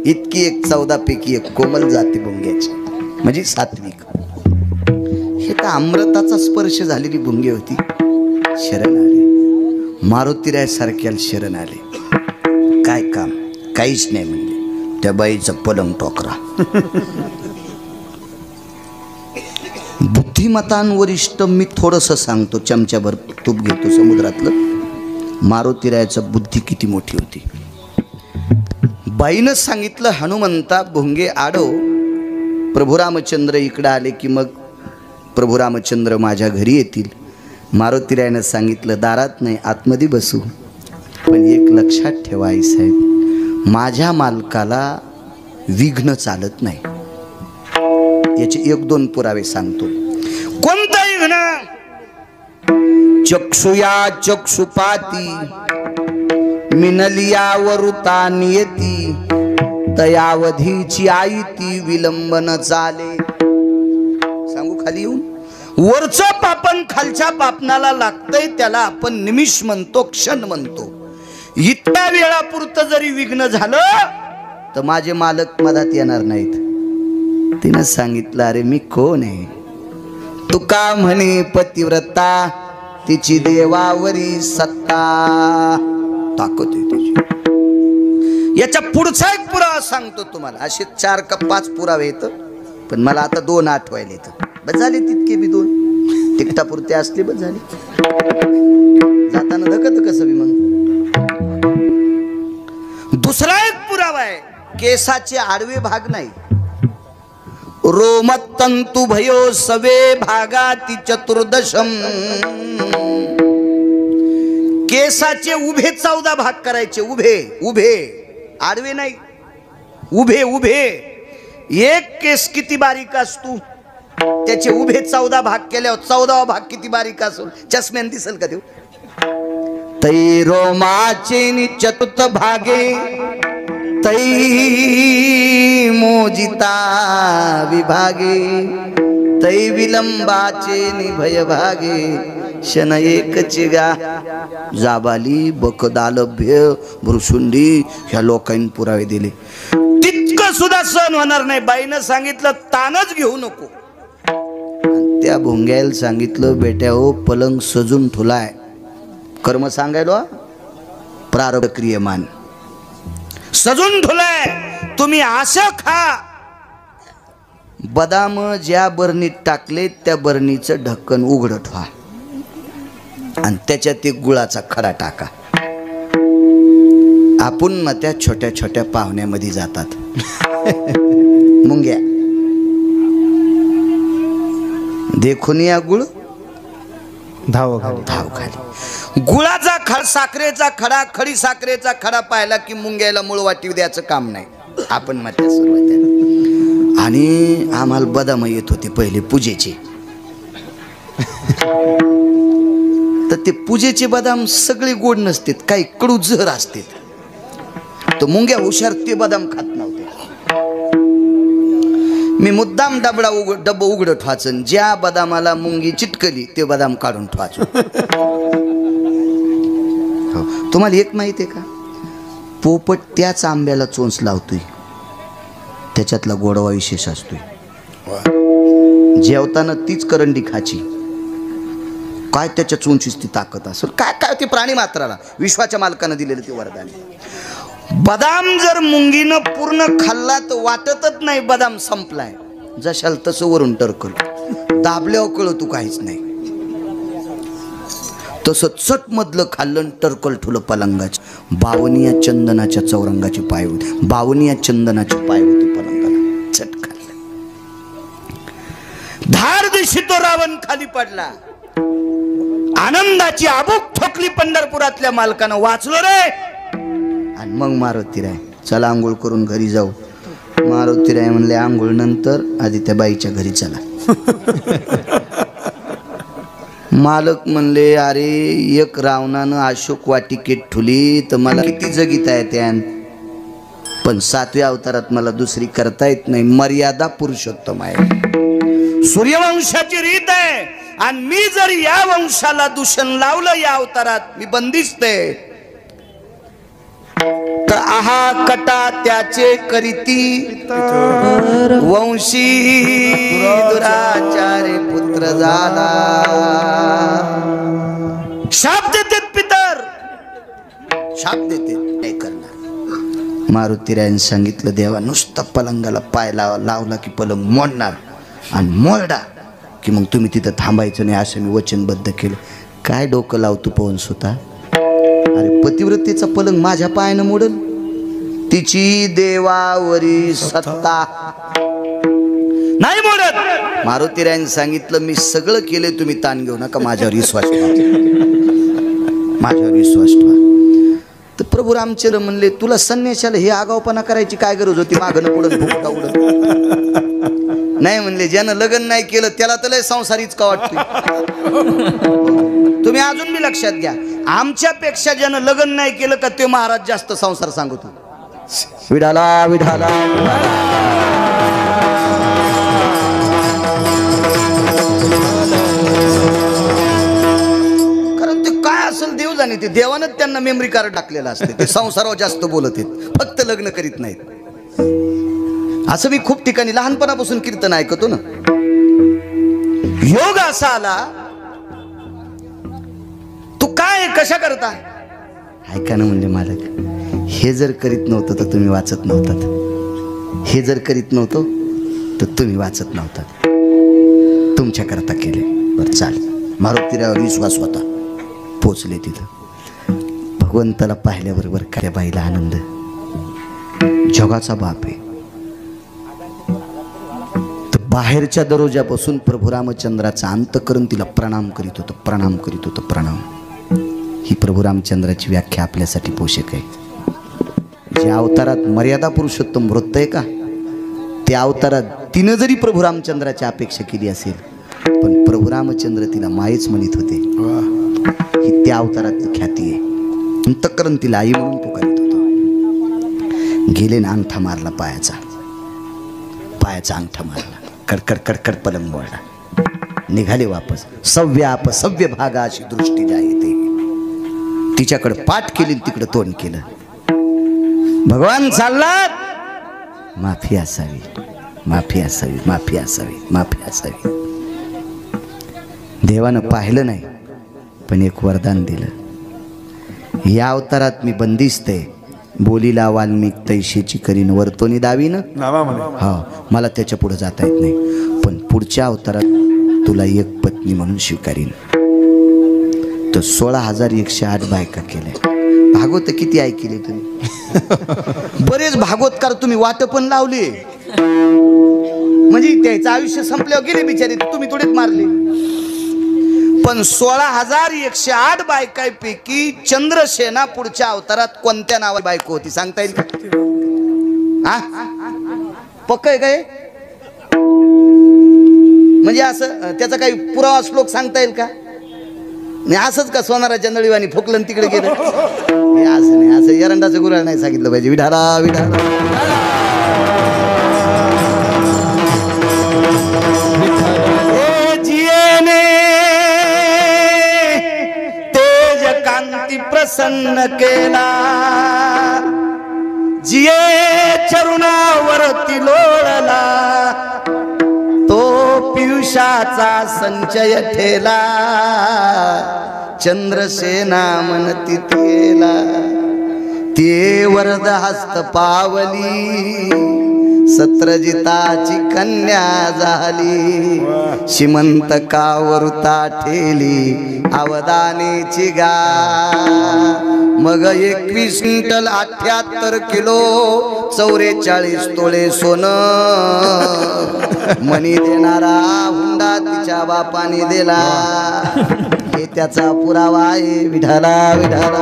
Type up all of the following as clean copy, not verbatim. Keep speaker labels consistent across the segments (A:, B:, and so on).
A: इतकी एक 14 पैकी एक कोमल जाती भुंग्याची, म्हणजे सात्विक. हे तर अमृताचा स्पर्श झालेली भुंगे होती. शरण आले, मारुतीराय सारख्या शरण आले. काय काम, काहीच नाही म्हणले. त्या बाईचा पलंग टोकरा. बुद्धिमतांवरिष्ठ मी थोडंसं सांगतो, चमच्याभर तूप घेतो समुद्रातलं. मारुतीरायाची बुद्धी किती मोठी होती. बाईनं सांगितलं, हनुमंता भुंगे आडव. प्रभू रामचंद्र इकडं आले की मग प्रभू रामचंद्र माझ्या घरी येतील. मारुतीरायानं सांगितलं, दारात नाही, आतमध्ये बसू. पण एक लक्षात ठेवा आई साहेब, माझ्या मालकाला विघ्न चालत नाही. याचे 1-2 पुरावे सांगतो. कोणता विघ्न? चक्षुया चक्षुपाती मिनलिया वरुता नियती तयावधीची आई ती विलंबन चाले. सांगू खाली येऊन, वरचं पापन खालच्या पापनाला लागतंय त्याला आपण निमिष म्हणतो, क्षण म्हणतो. इतक्या वेळापुरतं जरी विघ्न झालं तर माझे मालक मधात येणार नाहीत. तिनं सांगितलं, अरे मी कोण आहे? तुका म्हणे पतिव्रता तिची देवावरी सत्ता. ताकद आहे तिची. याच्या पुढचा एक पुरावा सांगतो तुम्हाला. असे 4 का 5 पुरावे येत, पण मला आता 2 आठवायला येतं. बस झाले तितके बी 2 तिकटापुरते असले, बस झाले. जाताना धकत कसं बी मग. दुसरा एक पुरावा आहे, केसाचे आडवे भाग नाही. रोमतंतु भयो सवे भागाती चतुर्दशम. केसाचे उभे 14 भाग करायचे. उभे उभे, आडवे नाही, उभे उभे. एक केस किती बारीक असतो, त्याचे उभे 14 भाग केल्यावर 14वा भाग किती बारीक असेल, चष्म्यान दिसेल का देऊ. तै रोमाचे चतुर्थ भागे तै मोजिता विभागे तै विलंबाचे निभय भागे शन एकच गा. जाबाली बकदालभ्य भ्रुशुंडी ह्या लोकांनी पुरावे दिले. तितकं सुद्धा सहन होणार नाही. बाईनं सांगितलं, तानच घेऊ नको. त्या भुंग्याला सांगितलं, बेट्या हो पलंग सजून ठुलाय. कर्म सांगायलो, प्रारब्ध क्रियमान सजून ठुलाय. तुम्ही असं खा. बदाम ज्या बरणीत टाकले त्या बरणीचं ढक्कन उघड ठेवा आणि त्याच्यात एक गुळाचा खडा टाका. आपण मग त्या छोट्या छोट्या पाहुण्यामध्ये जातात. मुंग्या देखून या गुळ
B: धाव खाली.
A: गुळाचा खडा, साखरेचा खडा, खडी साखरेचा खडा पाहिला की मुंग्याला मूळ वाटी द्यायचं काम नाही. आपण मग त्या सुरुवातीला. आणि आम्हाला बदाम येत होते पहिले पूजेचे. तर ते पूजेचे बदाम सगळे गोड नसतात, काही कडू जहर असते. तर मुंग्या हुशार ते बदाम खात नव्हते. मी मुद्दाम डब्बा उघड ठेवायचं. ज्या बदामाला मुंगी चिटकली ते बदाम काढून ठेवायचो. तुम्हाला एक माहिती आहे का, पोपट त्याच आंब्याला चोंच लावतोय, त्याच्यातला गोडवा विशेष असतोय. जेवताना तीच करंडी खाची. काय त्याच्या चोंचीस ती ताकद असेल, काय काय ते प्राणी मात्राला विश्वाच्या मालकानं दिलेलं ते वरदान. बदाम जर मुंगीनं पूर्ण खाल्ला तर वाटतच नाही बदाम संपलाय. जशाल तसं वरून टरकल, दाबल्यावर कळत तू काहीच नाही. तसं चट मधलं खाल्लं, टरकल ठुलं पलंगाच. 52 चंदनाच्या चौरंगाची पाय होती. 52 चंदनाची पाय होती पलंगाला. चट खाल्लं. धार दिशी तो रावण खाली पडला. आनंदाची आबूक ठोकली पंढरपुरातल्या मालकानं, वाचलो रे. आणि मग मारुतीराय, चला आंघोळ करून घरी जाऊ. मारुतीराय म्हणले, आंघोळ नंतर, आधी त्या बाईच्या घरी चला. मालक म्हणले, अरे एक रावणानं अशोक वाटिकेत ठुली तर मला किती जगिता येत्यान, पण 7व्या अवतारात मला दुसरी करता येत नाही. मर्यादा पुरुषोत्तम आहे, सूर्यवंशाची रीत आहे. आणि मी जर या वंशाला दूषण लावलं या अवतारात, मी बंदिस्त आहे. तर आहा कटा त्याचे करीती वंशी दुराचारी पुत्र झाला. शाप देते पितर, शाप देते, नाही करणार. मारुतीरायाने सांगितलं देवा नुसतं पलंगाला पाय लावला की पलंग मोडणार, आणि मोडा की मग तुम्ही तिथं थांबायचं नाही असं मी वचनबद्ध केलं. काय डोकं लावतो पवन सुता, अरे पतिव्रतेचा पलंग माझ्या पायानं मोडल, तिची देवावरी सत्ता नाही मोडत. मारुतीरायाने सांगितलं मी सगळं केले, तुम्ही ताण घेऊ नका, माझ्यावर विश्वास ठेवा, माझ्यावर विश्वास ठेवा. तर प्रभू रामचंद्र म्हणले तुला संन्याशाला हे आगावपणा करायची काय गरज होती, मागणं पुढं फुकटा उडत. नाही म्हणले ज्यानं लग्न नाही केलं त्याला तर लय संसारीच का वाटते. तुम्ही अजून मी लक्षात घ्या, आमच्यापेक्षा ज्यानं लग्न नाही केलं का ते महाराज जास्त संसार सांगतो. विठाला विठाला कारण ते काय असेल देव जाणे, ते देवानच त्यांना मेमरी कार्ड टाकलेलं असते. ते संसारावर जास्त बोलत आहेत, फक्त लग्न करीत नाहीत. असं मी खूप ठिकाणी लहानपणापासून कीर्तन ऐकतो ना. योग असा आला, तू काय कशा करता ऐका ना म्हणले मालक, हे जर करीत नव्हतं तर तुम्ही वाचत नव्हतात, हे जर करीत नव्हतं तर तुम्ही वाचत नव्हतात, तुमच्या करता केले. बरं चाल. मारुतीरावर विश्वास होता, पोचले तिथं. भगवंताला पाहिल्याबरोबर काय बाईला आनंद, जगाचा बाप आहे. बाहेरच्या दरोजापासून प्रभू रामचंद्राचा अंतःकरण तिला प्रणाम करीत होतं, प्रणाम करीत होतं, प्रणाम. ही प्रभू रामचंद्राची व्याख्या आपल्यासाठी पोषक आहे. ज्या अवतारात मर्यादा पुरुषोत्तम वृत्त आहे का, त्या अवतारात तिनं जरी प्रभू रामचंद्राची अपेक्षा केली असेल, पण प्रभू रामचंद्र तिला मायेच म्हणत होते. ही त्या अवतारातली ख्याती आहे. अंतःकरण तिला आई म्हणून पुकारित होतं. गेले ना अंगठा मारला पायाचा, पायाचा अंगठा मारला, कडकड कडकड पलंग मोडला, निघाले वापस. सव्य भागाची दृष्टी ज्या येते तिच्याकडे पाठ केली, तिकडे तोंड केलं. भगवान चाललात, माफी असावी, माफी असावी, माफी असावी, माफी असावी. देवानं पाहिलं नाही पण एक वरदान दिलं. या अवतारात मी बंदिस्त आहे, बोलीला वाल्मिक तैशीची करीन वर्तोनी दावीन. हा, मला त्याच्या पुढे जाता येत नाही, पण पुढच्या अवतारात तुला एक पत्नी म्हणून स्वीकारीन. तर 16,108 बायका केल्या. भागवत किती ऐकले तुम्ही? बरेच भागवतकार तुम्ही वाट पण लावले, म्हणजे त्याचं आयुष्य संपल्यावर गेले बिचारे, तुम्ही थोडेच मारले. पण 16,108 बायकांपैकी चंद्रसेना पुढच्या अवतारात कोणत्या नावाची बायको होती सांगता येईल का? पक्क आहे काय? म्हणजे असं त्याचा काही पुरावा श्लोक सांगता येईल का? नाही असंच का सोनाराच्या नळीवाणी फुकलं तिकडे गेलं? असं नाही, असं एरंडाचं गुराळ नाही सांगितलं पाहिजे. विठाला विठाला प्रसन्न केला, जिये चरुणावरती लोळला, तो पियुषाचा संचय ठेला, चंद्रसेना म्हणती तेला. ते वरद हस्त पावली, सत्रजिताची कन्या झाली, श्रीमंत कावरुता ठेली, अवदानेची गा. मग 21 क्विंटल 78 किलो 44 तोळे सोनं, मनी देणारा हुंडा तिच्या बापाने दिला. हे त्याचा पुरावा आहे. विठाला विठाला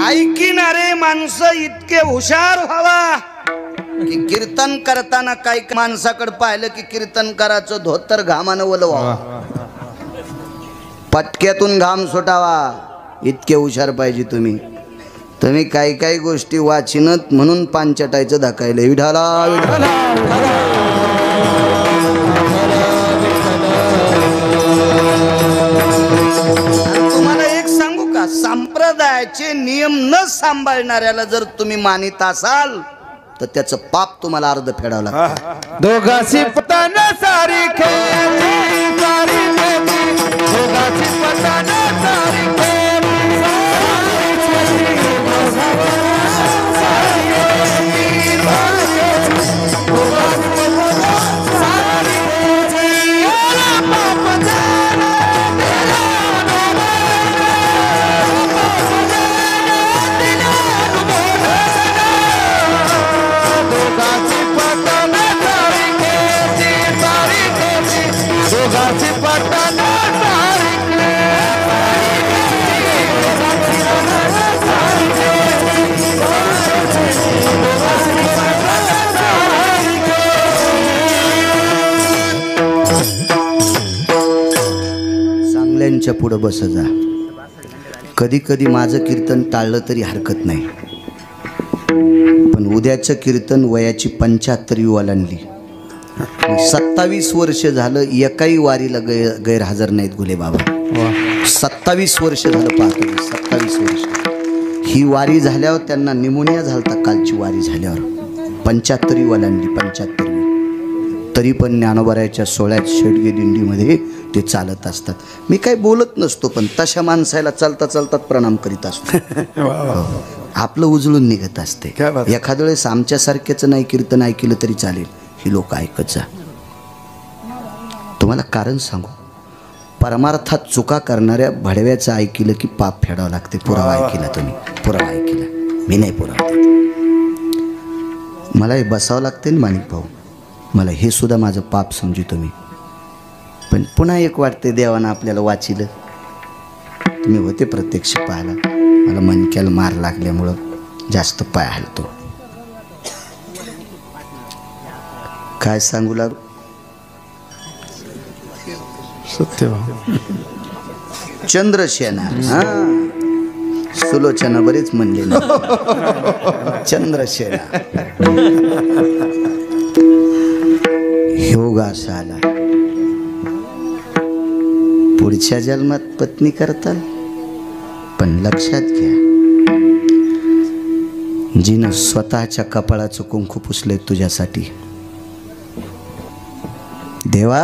A: ऐकणारे माणसं इतके हुशार व्हावा की कीर्तन करताना काही माणसाकडे पाहिलं की कीर्तनकाराचं धोतर घामानं वलवावा, पटक्यातून घाम सुटावा, इतके हुशार पाहिजे तुम्ही. तुम्ही काही काही गोष्टी वाचिनत म्हणून पांचटायचं धकायला. विठाला विठाला सांभाळणाऱ्याला जर तुम्ही मानित असाल तर त्याचं पाप तुम्हाला अर्ध फेडावं लागतं.
B: दोघांची पतन सारी खेळती, सारी खेळती, दोघांची पतन सारी
A: चांगल्यांच्या पुढं बस जा. कधी कधी माझं कीर्तन टाळलं तरी हरकत नाही, पण उद्याचं कीर्तन वयाची 75वी ओलांडली. 27 वर्ष झालं एकाही वारीला गैरहजर नाहीत गुले बाबा. 27 वर्ष झालं पाहतो. 27 वर्ष ही वारी झाल्यावर त्यांना निमोनिया झालता. कालची वारी झाल्यावर 75वी ओलांडली. 75वी तरी पण ज्ञानोबारायच्या 16 शेडगे दिंडीमध्ये ते चालत असतात. मी काही बोलत नसतो, पण तशा माणसाला चालता चालतात प्रणाम करीत असतो. आपलं उजळून निघत असते. एखाद्या वेळेस आमच्यासारख्याचं नाही कीर्तन ऐकलं तरी चालेल, ही लोक ऐकत जा. तुम्हाला कारण सांगू, परमार्थात चुका करणाऱ्या भडव्याचं ऐकलं की पाप फेडावं लागते. पुरावा ऐकला तुम्ही, पुरावा ऐकला, मी नाही पुरावा देत. मला हे बसावं लागते ना माणिक भाऊ, मला हे सुद्धा माझं पाप समजतो मी. पण पुन्हा एक वाटते देवानं आपल्याला वाचिलं. तुम्ही होते प्रत्यक्ष पाहायला, मला मणक्याला मार लागल्यामुळं जास्त पाय हलतो. काय सांगू लागू,
B: सत्य
A: चंद्रसेना. हा, सुलोचना बरेच म्हणले ना. चंद्रसेना योगास आला. पुढच्या जन्मात पत्नी करताल, पण लक्षात घ्या, जिनं स्वतःच्या कपाळाचं कुंकू पुसले तुझ्यासाठी, देवा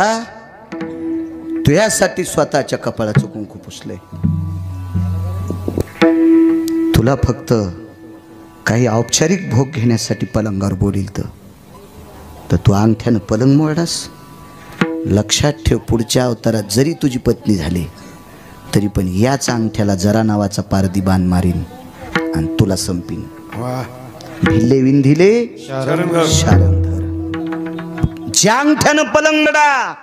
A: तुझ्यासाठी स्वतःच्या कपाळाचं कुंकू पुसले. तुला फक्त काही औपचारिक भोग घेण्यासाठी पलंगावर बोलील तर तू अंगठ्यानं पलंग मोडलास. लक्षात ठेव, पुढच्या अवतारात जरी तुझी पत्नी झाली तरी पण याच अंगठ्याला जरा नावाचा पारदी बाण मारीन आणि तुला संपीन. भिल्ले विंधिले शारंधर. ज्या अंगठ्यानं पलंग मोडा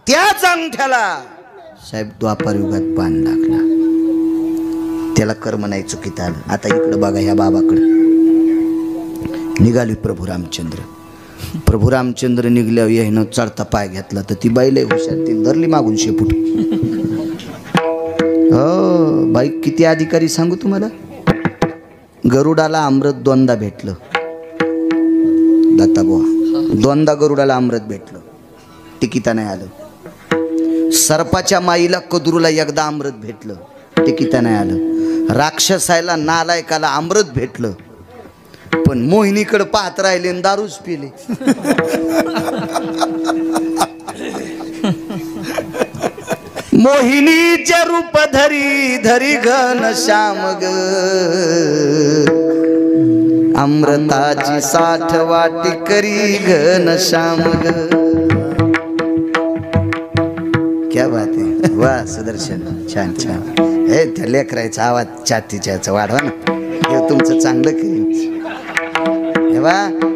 A: त्याच अंगठ्याला साहेब द्वापार युगात बाण लागला. त्याला कर्म नाही चुकीत आलं. आता इकडं बघा, ह्या बाबाकडं निघाली प्रभू रामचंद्र. प्रभू रामचंद्र निघल्यावर यानं चढता पाय घेतला तर ती बाई लय हुशार, ती धरली मागून शेपूट. हो बाई, किती अधिकारी सांगू तुम्हाला. गरुडाला अमृत दोनदा भेटलं. दत्ता बुवा, दोनदा गरुडाला अमृत भेटलं, टिकिता नाही आलं. सर्पाच्या माईला कदरूला एकदा अमृत भेटलं, टिकिता नाही आलं. राक्षसायला नालायकाला अमृत भेटलं, पण मोहिनीकडे पाहत राहिले आणि दारूच पिले. मोहिनीचे रूप धरी धरी घन श्याम ग, अमृताची साठ वाटी करी घन श्याम ग. क्या बात आहे, वा सुदर्शन, छान छान. हे त्या लेकरायचा आवाज छातीच्या वाढवा ना, हे तुमचं चांगलं केलं.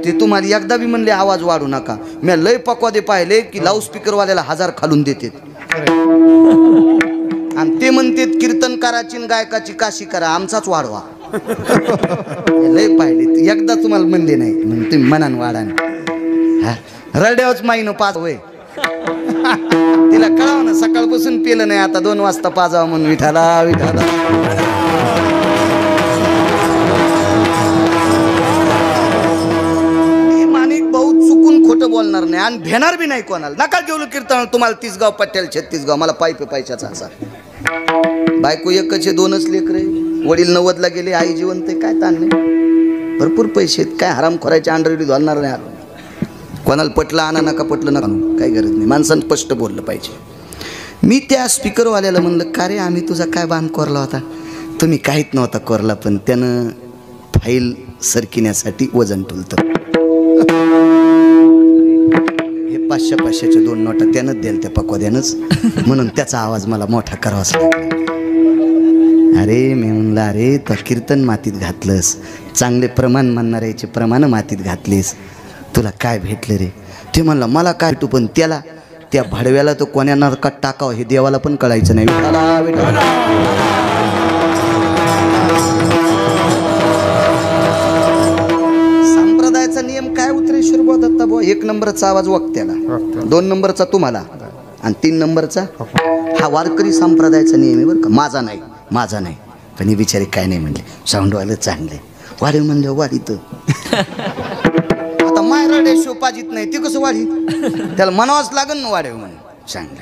A: ते तुम्हाला एकदा बी म्हणले आवाज वाढू नका. मी लय पक्वादे पाहिले की लाऊडस्पीकरवाल्याला 1000 खालून देते, आणि ते म्हणते कीर्तनकाराची गायकाची काशी करा, आमचाच वाढवा. लय पाहिले, एकदा तुम्हाला म्हणले नाही म्हणून तुम्ही मनान वाढा. रड्यावच माईनं पाच होय. तिला कळाव ना, सकाळपासून पेलं नाही, आता 2 वाजता पाजावं म्हणून विठाला विठाला. खोटं बोलणार नाही आणि भेणार बी नाही कोणाला. नका घेऊ कीर्तन तुम्हाला 30 गाव पट्ट्याला 36 गाव. मला पायपे पैशाचा असा. बायको एकच आहे, 2च लेकर आहे. वडील 90ला गेले, आई जिवंत आहे, काय ताण नाही, भरपूर पैसे आहेत, काय हराम खोरायचे अंडरडी घालणार नाही. कोणाला पटलं आणा, नका पटलं नका, काही गरज नाही. माणसानं स्पष्ट बोललं पाहिजे. मी त्या स्पीकरवाल्याला म्हणलं, का रे आम्ही तुझा काय बांध कोरला होता? तुम्ही काहीच नव्हता कोरला, पण त्यानं फाईल सरकिण्यासाठी वजन टुलतं. हे 500-500च्या 2 नोटा त्यानंच द्याल त्या पकवाद्यानंच, म्हणून त्याचा आवाज मला मोठा करावाच लागला. अरे मी म्हणलं, अरे तर कीर्तन मातीत घातलंस, चांगले प्रमाण म्हणणाऱ्याचे प्रमाण मातीत घातलेस, तुला काय भेटलं रे? ते म्हणलं, मला काय भेटू, पण त्याला त्या भाडव्याला तो कोण्या नरकात टाकावं हे देवाला पण कळायचं नाही. संप्रदायाचा नियम काय उतरेश्वर बुवा दत्ता बुवा? 1 नंबरचा आवाज वक्त्याला, 2 नंबरचा तुम्हाला, आणि 3 नंबरचा हा वारकरी संप्रदायाचा नियम आहे बरं का. माझा नाही. पण हे बिचारे काय नाही म्हणले, साऊंडवालं चांगले, वाढीव म्हणले वाढीत. आता मायराडे शोपाजीत नाही ते कसं वाढी, त्याला म्हणावंच लागेल ना वाढेव म्हणून. चांगलं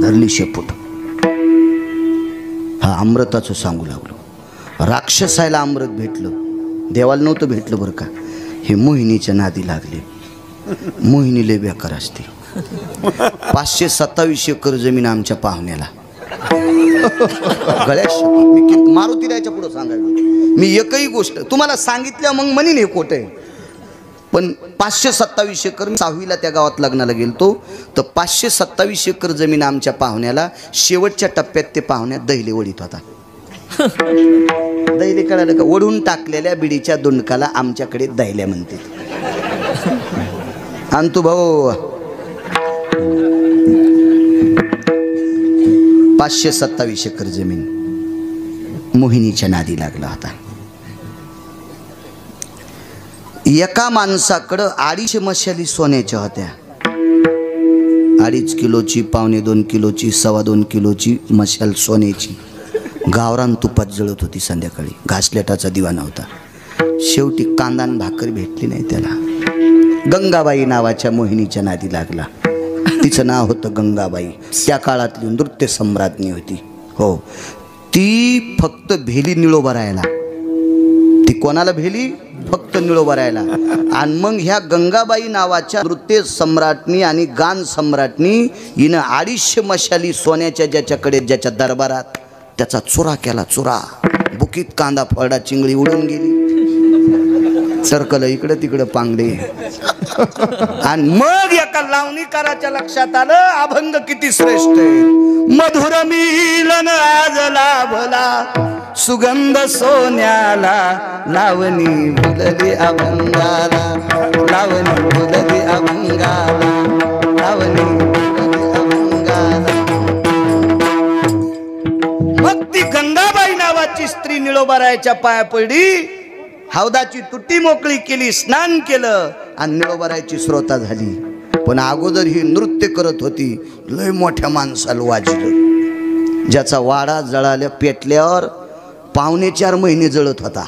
A: धरली शेपूट. हा अमृताचं सांगू लागलो. राक्षसायला अमृत भेटलं, देवाला नव्हतं भेटलं बरं का. हे मोहिनीच्या नादी लागले. मोहिनी लय बेकार असते. 527 एकर जमीन आमच्या पाहुण्याला. गळ्यात मी मारुती रायच्या पुढं सांगायला मी एकही गोष्ट तुम्हाला सांगितल्या मग म्हणीन हे खोटं आहे. पण 527 एकर, 6वीला त्या गावात लग्नाला गेलतो, तर 527 एकर जमीन आमच्या पाहुण्याला. शेवटच्या टप्प्यात ते पाहुण्यात दहिले ओढीत होता. दैले कळालं का? ओढून टाकलेल्या बिडीच्या दुंडकाला आमच्याकडे दैल्या म्हणते. अंतू भाऊ 527 एकर जमीन मोहिनीच्या नादी लागला होता. एका माणसाकडं 250 मशाली सोन्याच्या होत्या. 2.5 किलोची, 1.25 किलोची, 2.25 किलोची मशाल सोन्याची. गावरान तुपात जळत होती संध्याकाळी. घासलेटाचा दिवा नव्हता. शेवटी कांदान भाकर भेटली नाही त्याला. गंगाबाई नावाच्या मोहिनीच्या नादी लागला. तिचं नाव होतं गंगाबाई. त्या काळातली नृत्य सम्राज्ञी होती. हो, ती फक्त भेली निळोबा राहायला. ती कोणाला भेली? फक्त निळोबा राहायला. आणि मग ह्या गंगाबाई नावाच्या नृत्य सम्राटनी आणि गान सम्राटनी हिनं 250 मशाली सोन्याच्या ज्याच्याकडे, ज्याच्या दरबारात, त्याचा चुरा केला. चुरा बुकीत कांदा फळडा, चिंगळी उडून गेली. सरकलं इकडं तिकडं पांगडे. आणि मग एका लावणीकाराच्या लक्षात आलं, अभंग किती श्रेष्ठ आहे. मधुर मिलन आज लाभला, सुगंध सोन्याला, लावणी फुलली अभंगाला, लावणी फुलली अभंगाला, लावणी फुलली अभंगाला. मग ती गंगाबाई नावाची स्त्री निळोबारायच्या पाया पडली. हौदाची तुटी मोकळी केली, स्नान केलं आणि निळोबारायची श्रोता झाली. पण अगोदर ही नृत्य करत होती. लय मोठ्या माणसाला वाजलं, ज्याचा वाडा जळाल्या पेटल्यावर 4.5 महिने जळत होता.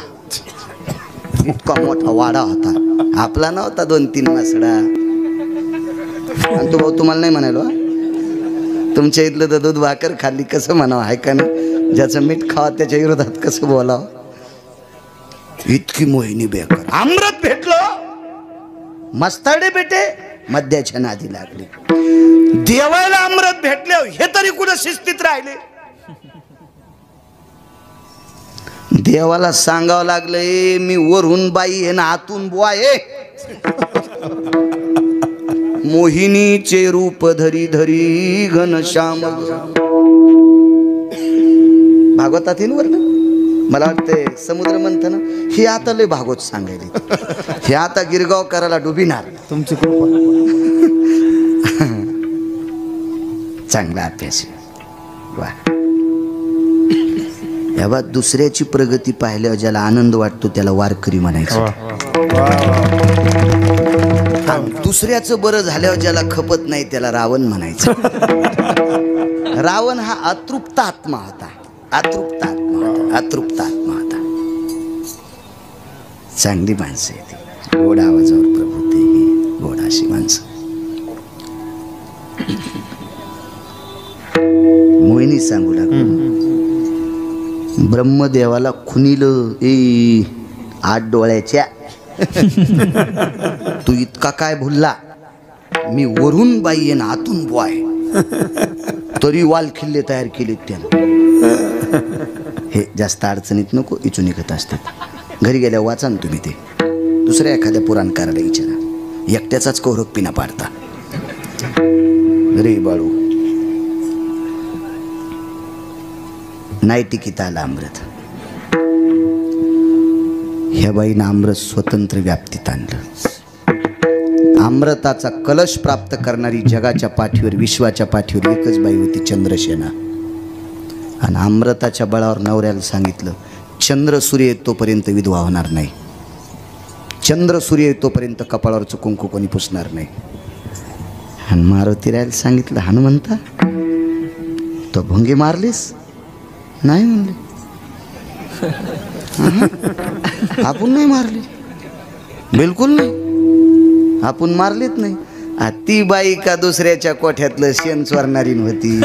A: इतका मोठा वाडा होता. आपला नव्हता 2-3 मासडा. आणि तो भाऊ तुम्हाला नाही म्हणालो, तुमच्या इथलं तर दूध भाकर खाल्ली कसं म्हणावं, आहे का नाही? ज्याचं मीठ खावा त्याच्या विरोधात कसं बोलावं. इतकी मोहिनी बेकार. अमृत भेटलं, मस्ताडे बेटे मद्याच्या नादी लागले. देवाला अमृत भेटले, हे तरी कुठं शिस्तीत राहिले. देवाला सांगावं लागलंय, मी वरून बाई आहे ना आतून बुवा आहे. मोहिनीचे रूप धरी धरी घनश्याम. भागवतात वर ना, मला वाटतंय समुद्र मंथन हे आता लय भागवत सांगायले. हे आता गिरगाव करायला डुबिनार.
B: तुमची कृपा.
A: चांगला अभ्यास. वा, याबा दुसऱ्याची प्रगती पाहिल्यावर ज्याला आनंद वाटतो त्याला वारकरी म्हणायचं. दुसऱ्याचं बरं झाल्यावर ज्याला खपत नाही त्याला रावण म्हणायचं. रावण हा अतृप्त आत्मा होता. अतृप्त आत्मा होता. अतृप्त आत्मा होता. चांगली माणसं आहे ती. गोड आवाजावर प्रभू ते गोड अशी माणसं. मोहिनी सांगू लागली, ब्रह्मदेवाला खुनिलं ए 8 डोळ्याच्या तू इतका काय भुलला, मी वरून बाई आहे ना आतून बॉय, तरी वाल खिल्ले तयार केलेत त्यानं. हे जास्त अडचणीत नको, इचून निघत असतात. घरी गेल्या वाचा ना तुम्ही ते, दुसऱ्या एखाद्या पुराणकाराला विचारा, एकट्याचाच कौरव पिना पाडता. रे बाळू, नाही टिकीत आला अमृत. ह्या बाईनं अमृत स्वतंत्र व्याप्तीत आणलं. अमृताचा कलश प्राप्त करणारी जगाच्या पाठीवर, विश्वाच्या पाठीवर एकच बाई होती, चंद्रसेना. आणि अमृताच्या बळावर नवऱ्याला सांगितलं, चंद्र सूर्य येतोपर्यंत विधवा होणार नाही, चंद्र सूर्य येतोपर्यंत कपाळावरचं कुंकू कोणी पुसणार नाही. आणि मारुती रायला सांगितलं, हनुमंता तो भुंगे मारलीस? नाही म्हणले. आपण नाही मारली, बिलकुल नाही, आपण मारलीच नाही. ती बाई का दुसऱ्याच्या कोठ्यातलं शेण चोरणारी होती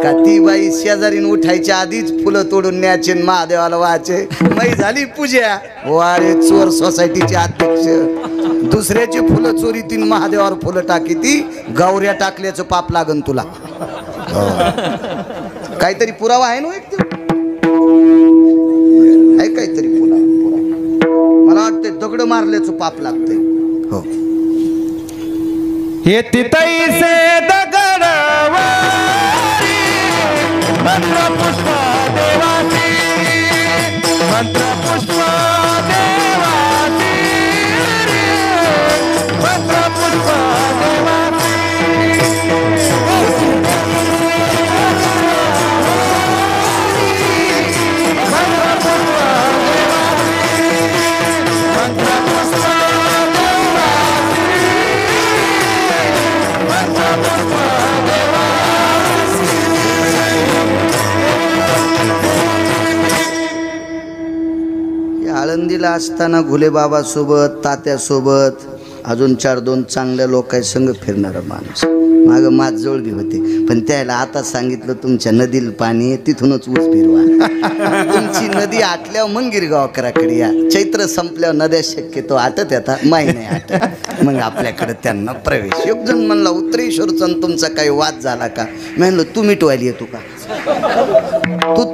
A: का? ती बाई शेजारीन उठायच्या आधीच फुलं तोडून न्यायचे, महादेवाला व्हायचे, बाई झाली पूजा. वारे चोर सोसायटीचे अध्यक्ष, दुसऱ्याची फुलं चोरी तीन महादेवावर फुलं टाकी, ती गौऱ्या टाकल्याचं पाप लागन तुला. काहीतरी पुरावा आहे ना एक, आहे काहीतरी पुरावा. मला वाटतंय दगड मारल्याचं पाप लागतंय. हो,
B: ये तितैसे दगड मंत्र पुष्प देवाची, मंत्र पुष्प देवाची, मंत्र पुष्प देवाची.
A: आळंदीला असताना घुलेबाबासोबत, तात्यासोबत, अजून 4-2 चांगल्या लोकांसंग फिरणारा माणूस. मागं माझजवळ बी होते, पण त्याला आता सांगितलं तुमच्या नदीला पाणी तिथूनच ऊस फिरवा. तुमची नदी आटल्यावर मग गिरगावकराकडे या. चैत्र संपल्यावर नद्या शक्यतो आटत येतात, माही नाही आटत. मग आपल्याकडे त्यांना प्रवेश. एक जण म्हणला, उत्तरेश्वरचा तुमचा काही वाद झाला का? मी म्हणलं, तू मिटवायला येतो का?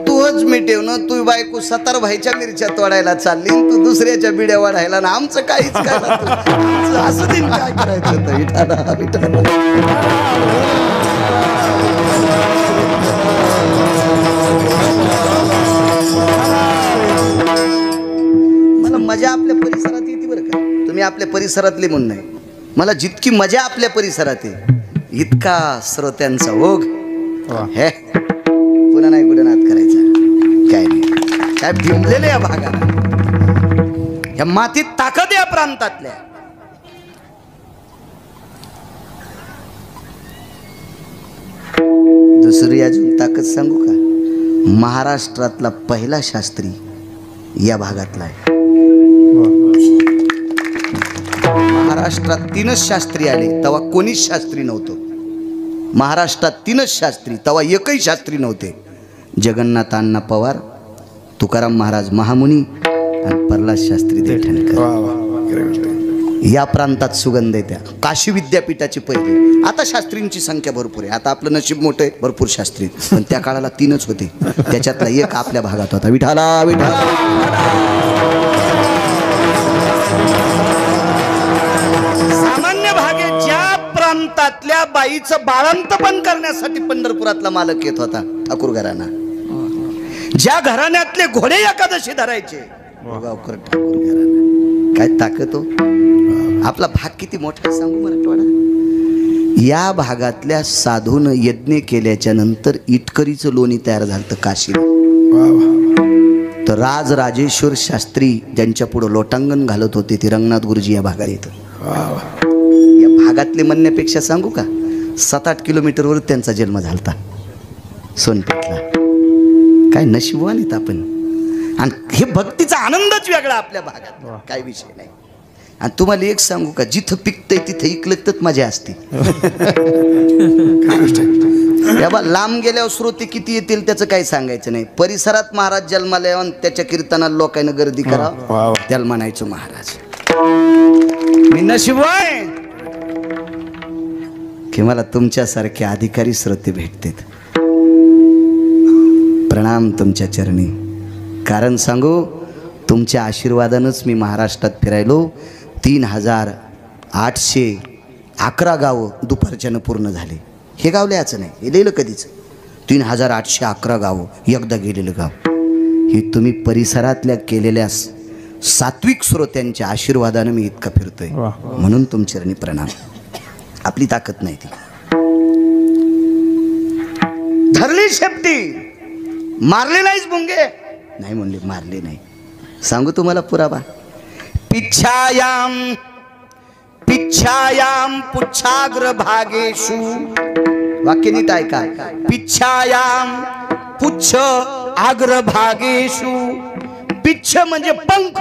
A: तूच मिटेव ना. तू बायको 17 भाईच्या मिरच्या तोडायला चालली, तू दुसऱ्याच्या बिड्या वाढायला ना. आमचं काहीच काय असं दिन काय करायचं होतं. विठाला विठाला मला मजा आपल्या परिसरात येते बरं का. तुम्ही आपल्या परिसरातले म्हणून नाही, मला जितकी मजा आपल्या परिसरात आहे इतका श्रोत्यांचा ओघ हे पुन्हा नाही कुठे नाद करायचा. काय नाही, काय भिमलेलं या भागाला, या मातीत ताकद या प्रांतातल्या. दुसरी अजून ताकद सांगू का? महाराष्ट्रातला पहिला शास्त्री या भागातला आहे. महाराष्ट्रात 3च शास्त्री आले, तेव्हा कोणीच शास्त्री नव्हतं. महाराष्ट्रात 3च शास्त्री, तेव्हा एकही शास्त्री नव्हते. जगन्नाथ अण्णा पवार, तुकाराम महाराज महामुनी आणि प्रल्हाद शास्त्री दैठणकर. या प्रांतात सुगंध आहे त्या. काशी विद्यापीठाची पहिली. आता शास्त्रींची संख्या भरपूर आहे, आता आपलं नशीब मोठं आहे, भरपूर शास्त्री. पण त्या काळाला 3च होते, त्याच्यातला एक आपल्या भागात होता. विठाला विठाला. सामान्य भागे ज्या प्रांतातल्या बाईचं बाळंतपण करण्यासाठी पंढरपुरातला मालक येत होता, ठाकूर घराणा. ज्या घराण्यातले घोडे एकादशी धरायचे, गावकर ठाकूर घराणा. काय ताकद हो. आपला भाग किती मोठा सांगू मराठवाडा. या भागातल्या साधून यज्ञ केल्याच्या नंतर इटकरीचं लोणी तयार झालं काशी. तर राजराजेश्वर शास्त्री ज्यांच्या पुढे लोटांगण घालत होते ते रंगनाथ गुरुजी या भागात येतं. या भागातले म्हणण्यापेक्षा सांगू का, 7-8 किलोमीटरवर त्यांचा जन्म झालता सोनपेठला. काय नशिबवान आहेत आपण. आणि हे भक्तीचा आनंदच वेगळा आपल्या भागात, काय विषय नाही. आणि तुम्हाला एक सांगू का, जिथं पिकतंय तिथं इकलं तर मजा असते. बाबा लांब गेल्यावर श्रोते किती येतील त्याचं काही सांगायचं नाही. परिसरात महाराज जन्माला येऊन त्याच्या कीर्तनाला लोकांना गर्दी करा, त्याला म्हणायचं महाराज. मी नशिबाय की मला तुमच्यासारखे अधिकारी श्रोते भेटतात. प्रणाम तुमच्या चरणी. कारण सांगू, तुमच्या आशीर्वादानंच मी महाराष्ट्रात फिरायलो. 3811 गावं दुपारच्यानं पूर्ण झाले. हे गाव लिहायचं नाही, हे लिहिलं कधीच. 3811 गावं एकदा गेलेलं गाव. ही तुम्ही परिसरातल्या केलेल्या सात्विक श्रोत्यांच्या आशीर्वादानं मी इतका फिरतोय. म्हणून तुमच्या चरणी प्रणाम. आपली ताकद नाही ती. धरली शेपटी, मारले नाहीच भुंगे. नाही म्हणले, मारले नाही. सांगू तुम्हाला पुरावा. पिच्छायाम पिच्छायाम पुच्छाग्र भागेषु. वाक्य नीट ऐका. पिच्छायाम पुच्छ आग्र भागेषु. पिच्छ म्हणजे पंख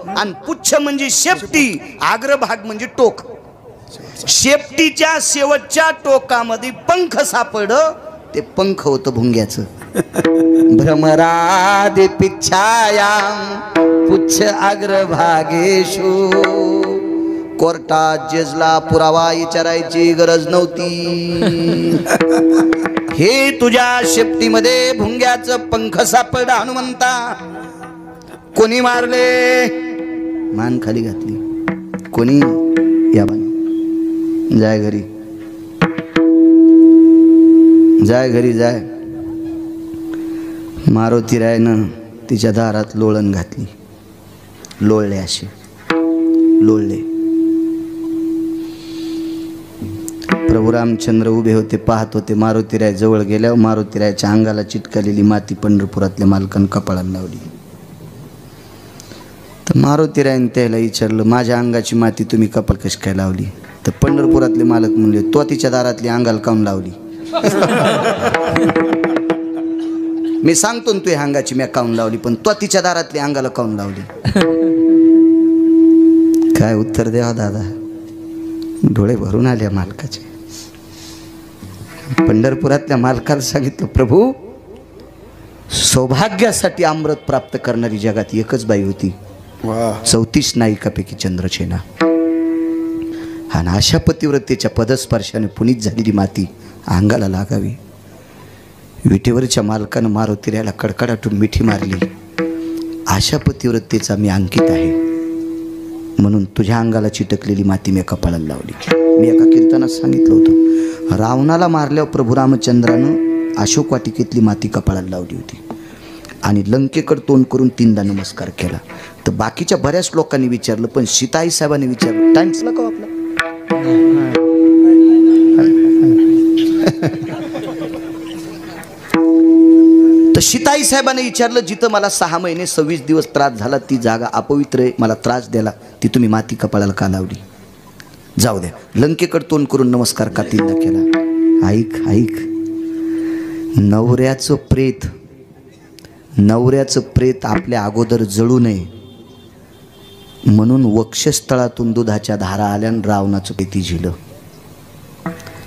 A: आणि पुच्छ म्हणजे शेपटी, आग्रभाग म्हणजे टोक. शेपटीच्या शेवटच्या टोकामध्ये पंख सापडलं, ते पंख होतं भुंग्याचं. भ्रमरादि पिच्छायाम पुच्छ अग्रभागेषु. कोर्टात जजला पुरावा विचारायची गरज नव्हती. हे तुझ्या शेपटीमध्ये भुंग्याचं पंख सापडलं हनुमंता. कोणी मारले? मान खाली घातली. कोणी? या बाई, जाय घरी, जाय घरी जाय. मारुती रायनं तिच्या दारात लोळण घातली. लोळले, असे लोळले. प्रभू रामचंद्र उभे होते, पाहत होते. मारुतीराय जवळ गेल्यावर मारुतीरायच्या अंगाला चिटकलेली माती पंढरपुरातल्या मालकानं कपाळाला लावली. तर मारुतीरायने त्याला विचारलं, माझ्या अंगाची माती तुम्ही कपाळ कशी काय लावली? तर पंढरपुरातले मालक म्हणले, तो तिच्या दारातली अंगाला काऊन लावली? मी सांगतो ना, तू अंगाची मी काऊन लावली, पण तो तिच्या दारातली अंगाला काऊन लावली? काय उत्तर द्यावं दादा? डोळे भरून आल्या मालकाचे. पंढरपुरातल्या मालकाला सांगितलं, प्रभू, सौभाग्यासाठी अमृत प्राप्त करणारी जगात एकच बाई होती, 34 नायिकापैकी चंद्रसेना. आणि अशा पतिव्रतेच्या पदस्पर्शाने पुनीत झालेली माती अंगाला लागावी. विटेवरच्या मालकानं मारुतीरायला कडकडाटून मिठी मारली. अशा पतिव्रतेचा मी अंकित आहे, म्हणून तुझ्या अंगाला चिटकलेली माती मी कपाळाला लावली. मी एका कीर्तनात सांगितलं होतं, रावणाला मारल्यावर प्रभू रामचंद्रानं अशोक वाटिकेतली माती कपाळाला लावली होती आणि लंकेकडे तोंड करून 3दा नमस्कार केला. तर बाकीच्या बऱ्याच लोकांनी विचारलं, पण सीताई साहेबांनी विचारलं, टाइम संपला का आपला? तर सीताई साहेबांनी विचारलं, जिथं मला 6 महिने 26 दिवस त्रास झाला, ती जागा अपवित्र आहे, मला त्रास द्याला, ती तुम्ही माती कपाळाला का लावली? जाऊ द्या. लंकेकडे तोंड करून नमस्कार का 3दा केला? ऐक ऐक, नवऱ्याचं प्रेत आपल्या अगोदर जळू नये म्हणून वक्षस्थळातून दुधाच्या धारा आल्यान रावणाचं पेती झिलं.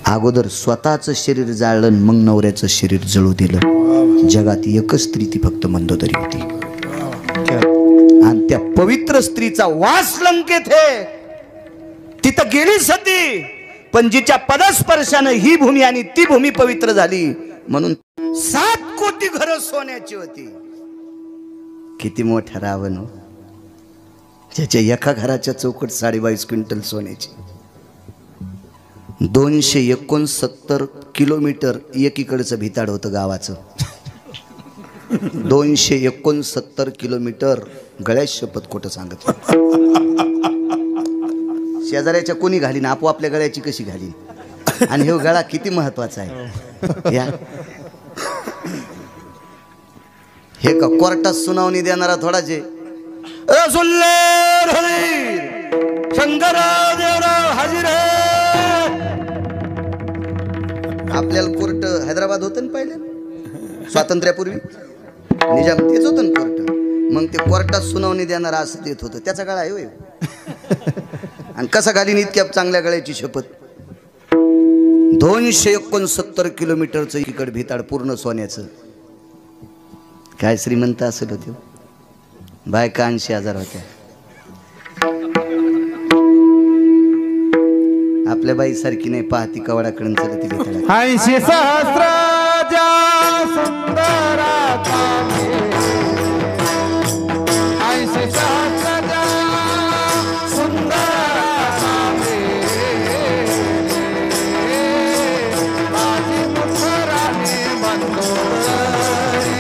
A: अगोदर स्वतःचं शरीर जाळलं, मग नवऱ्याचं शरीर जळू दिलं. जगात एकच स्त्री, ती फक्त मंदोदरी होती. आणि त्या पवित्र स्त्रीचा वास लंकेत आहे. तिथं गेली सती, पण जिच्या पदस्पर्शानं ही भूमी आणि ती भूमी पवित्र झाली. म्हणून 7 कोटी घरं सोन्याची होती. किती मोठा रावण, ज्याच्या एका घराच्या चौकट 22.5 क्विंटल सोन्याची. 269 किलोमीटर एकीकडचं भिताड होतं गावाचं. 269 किलोमीटर. गळ्यात शपथ खोटं सांगत. शेजाऱ्याच्या कोणी घालीन, आपोआपल्या गळ्याची कशी घालीन? आणि हे गळा किती महत्वाचा आहे. या हे का कोर्टात सुनावणी देणारा थोडाच आहे. शंकरराव देवराव हाजीर आहे. आपल्याला कोर्ट हैदराबाद होतं ना पहिले, स्वातंत्र्यापूर्वी निजाम तेच होतं ना कोर्ट. मग ते कोर्टात सुनावणी देणारा असं देत होतं. त्याचा गळा आहे होय. आणि कसा घालीन इतक्या चांगल्या गळ्याची शपथ? 269 किलोमीटरचं इकड भिताड पूर्ण सोन्याचं. काय श्रीमंत असेल होते. बायका 80,000 होत्या. आपल्या बाई सारखी नाही, पाहती कवडाकडून चलती भिताड.
B: 80 सहस्राच्या सुंदराचा 80 सहस्राच्या सुंदराचा माझी मुखराने मंदोदरी,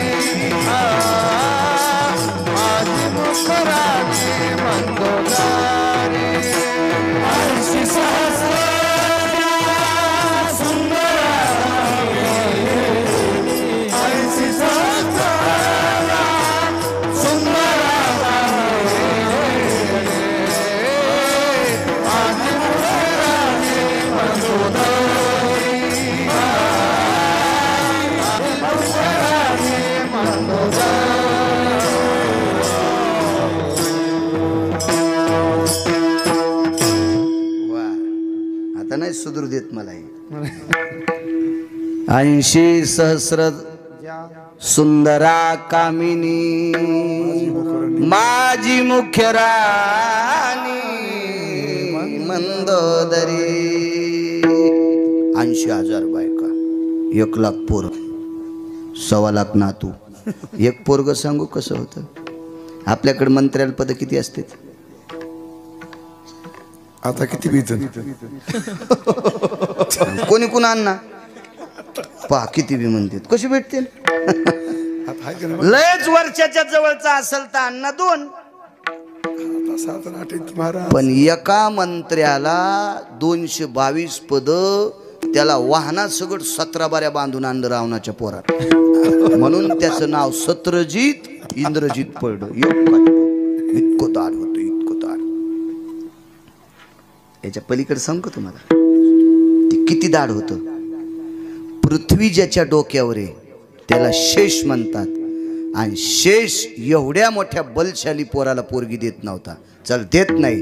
B: माझी मुखराने मंदोदरी. 80 सहस्राच्या
A: आता नाही सुधरू देत मला. 80 सहस्र सुंदरा कामिनी माझी मुख्य राणी मंदोदरी. 80,000 बायका, 1,00,000 पोर, 1,25,000 नातू. एक पोरग सांगू कसं होतं. आपल्याकडे मंत्र्याला पद किती असते.
C: आता किती भेटन.
A: कोणी कोण अण्णा पहा किती बी म्हणतात. कशी भेटते. लयच वर्षाच्या जवळचा असेल तर अण्णा 2. पण एका मंत्र्याला 222 पद, त्याला वाहनात सगळं 17 बाऱ्या बांधून आणलं रावणाच्या पोरात. म्हणून त्याचं नाव सत्रजित इंद्रजित पडलं. इतकं दाड होतं, इतकं दाड. याच्या पलीकडे सांगू तुम्हाला ते किती दाड होतं. पृथ्वी ज्याच्या डोक्यावर आहे त्याला शेष म्हणतात. आणि शेष एवढ्या मोठ्या बलशाली पोराला पोरगी देत नव्हता. चल देत नाही,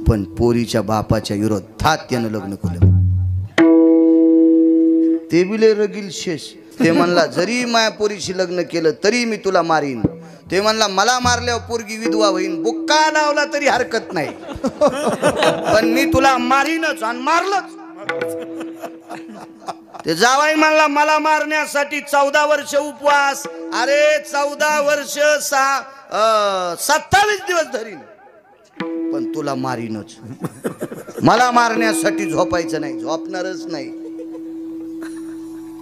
A: पण पोरीच्या बापाच्या विरोधात त्यानं लग्न केलं. ते बिले रगील शेष. ते म्हणला जरी माया पोरीशी लग्न केलं तरी मी तुला मारीन. ते म्हणला मला मारल्यावर पोरगी विधवा होईन. बुक्का लावला तरी हरकत नाही, पण मी तुला मारीनच. आणि मारलंच. ते जावाई म्हणला मला मारण्यासाठी 14 वर्ष उपवास. अरे 14 वर्ष 27 दिवस धरीन, पण तुला मारीनच. मला मारण्यासाठी झोपायचं नाही, झोपणारच नाही.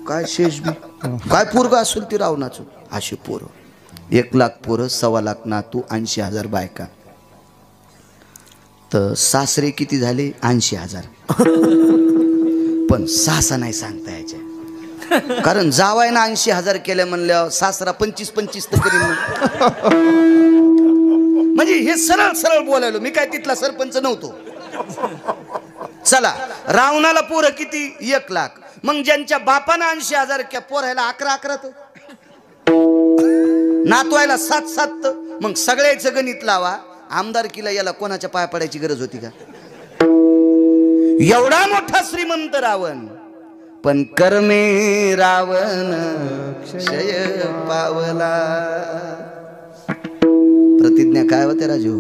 A: काय शेष बी काय पोरग असेल ते रावणाचं. असे पोरं 1,00,000 पोरं, 1,25,000 नातू, 80,000 बायका. तर सासरे किती झाले. 80,000. पण सासा नाही सांगता यायच्या. कारण जावायना 80,000 केल्या म्हणल्यावर सासरा 25-25 तर करीन. म्हणजे हे सरळ सरळ बोलायलो. मी काय तिथला सरपंच नव्हतो. चला रावणाला पोरं किती. 1,00,000. मग ज्यांच्या बापानं 80,000 पोरायला 11-11 तर नातवायला 7-7. मग सगळ्याचं गणित लावा. आमदारकीला याला कोणाच्या पाया पडायची गरज होती का. एवढा मोठा श्रीमंत रावण, पण कर्मे रावण क्षय पावला. प्रतिज्ञा काय होते राजू.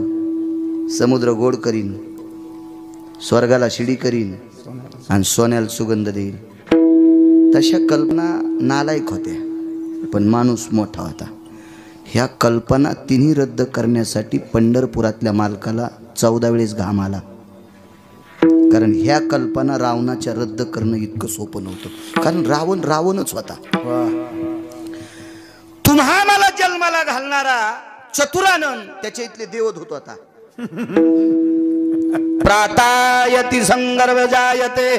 A: समुद्र गोड करीन, स्वर्गाला शिडी करीन, आणि सोन्याला सुगंध देईल. तशा कल्पना नालायक होत्या, पण माणूस मोठा होता. ह्या कल्पना तिन्ही रद्द करण्यासाठी पंढरपुरातल्या मालकाला 14 वेळेस घाम आला. कारण ह्या कल्पना रावणाच्या रद्द करणं इतकं सोपं नव्हतं. कारण रावण रावणच होता. तुम्हा मला जन्माला घालणारा चतुरानंद त्याच्या इथले देवदूत होता. प्रातायति संगर्भ जायते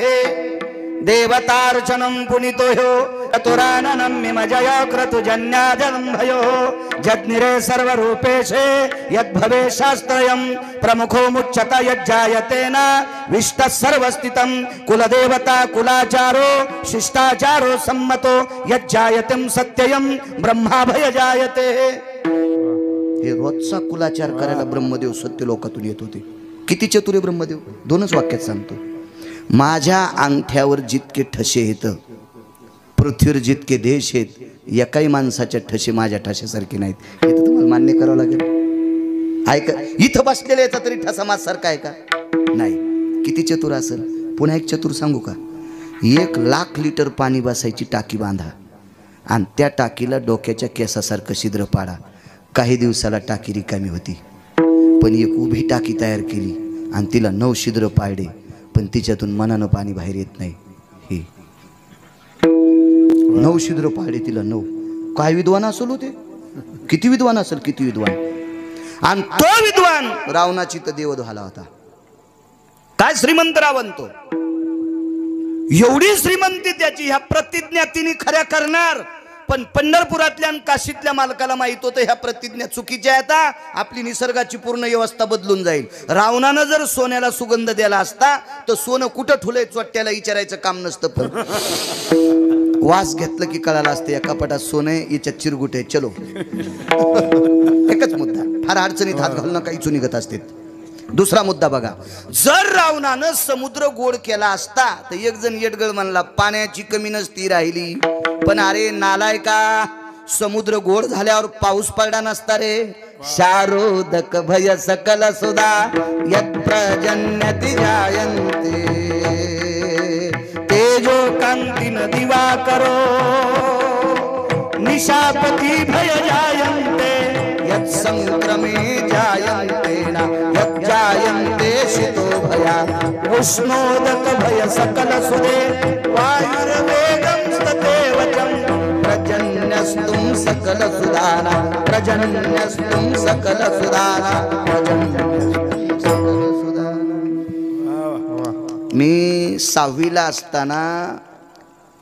A: देवतार्चनं पुनितो ह्यो चतुराननं मिमजय क्रतुजन्याजलंभयो जग्निरे सर्वरूपेशे यद्भवे शास्त्रयं प्रमुखो मुच्यत यज्जायतेन विष्टः सर्वस्थितं कुलदेवता कुलाचारो शिष्टाचारो सम्मतो यज्जायतं सत्ययं ब्रह्माभय जायते. हे रोजचा कुलाचार करायला ब्रह्मदेव सत्य लोकातून येत होते. किती चतुर ब्रह्मदेव. 2च वाक्यात सांगतो. माझ्या अंगठ्यावर जितके ठसे आहेत, पृथ्वीवर जितके देश आहेत, एकाही माणसाच्या ठसे माझ्या ठशासारखे नाहीत. हे तर तुम्हाला मान्य करावं लागेल. ऐका, इथं बसलेल्या याचा तरी ठसा माझ्यासारखा आहे का? नाही. किती चतुर असेल. पुन्हा एक चतुर सांगू का? 1,00,000 लिटर पाणी बसायची टाकी बांधा आणि त्या टाकीला डोक्याच्या केसासारखं छिद्र पाडा. काही दिवसाला टाकी रिकामी होती. पण एक उभी टाकी तयार केली आणि तिला 9 छिद्र पाडले, पण तिच्यातून मनानं पाणी बाहेर येत नाही. हे 9 छिद्र पाडले तिला 9. काय विद्वान असेल होते, किती विद्वान असेल, किती विद्वान. आणि तो विद्वान रावणाची तर देव झाला होता. काय श्रीमंत रावण तो. एवढी श्रीमंती त्याची. ह्या प्रतिज्ञा तिने खऱ्या करणार. पण पंढरपुरातल्या आणि काशीतल्या मालकाला माहित होतं ह्या प्रतिज्ञा चुकीच्या आहेत. आपली निसर्गाची पूर्ण व्यवस्था बदलून जाईल. रावणानं जर सोन्याला सुगंध द्यायला असता तर सोनं कुठं ठुलंय चोट्याला विचारायचं काम नसतं. पण वास घेतलं की कळालं असतं या कपाटात सोनं आहे, याच्यात चिरगुट आहे, चलो. एकच मुद्दा. फार अडचणीत हात घालणं काही चुनिगत असते. दुसरा मुद्दा बघा. जर रावणानं समुद्र गोड केला असता तर एक जण येडगळ म्हणला पाण्याची कमी नसती राहिली. पण अरे नालायका, समुद्र गोड झाल्यावर पाऊस पडला नसता रे. शारोदक भय सकल सुधा यत् प्रजन्यति जायन्ते तेजो कांतीन दिवा करो निशापति भय जायन्ते यत् संक्रमे जायन्ते यत् जायन्ते शितो भया उष्णोदक भय सकल सुदे वायुर्वेगं स्ततेवचम् प्रजन्यस्तुं सकल सुदाना प्रजन्यस्तुं सकल सुदाना प्रजन्यस्तुं सकल सुदाना. मी 6वीला असताना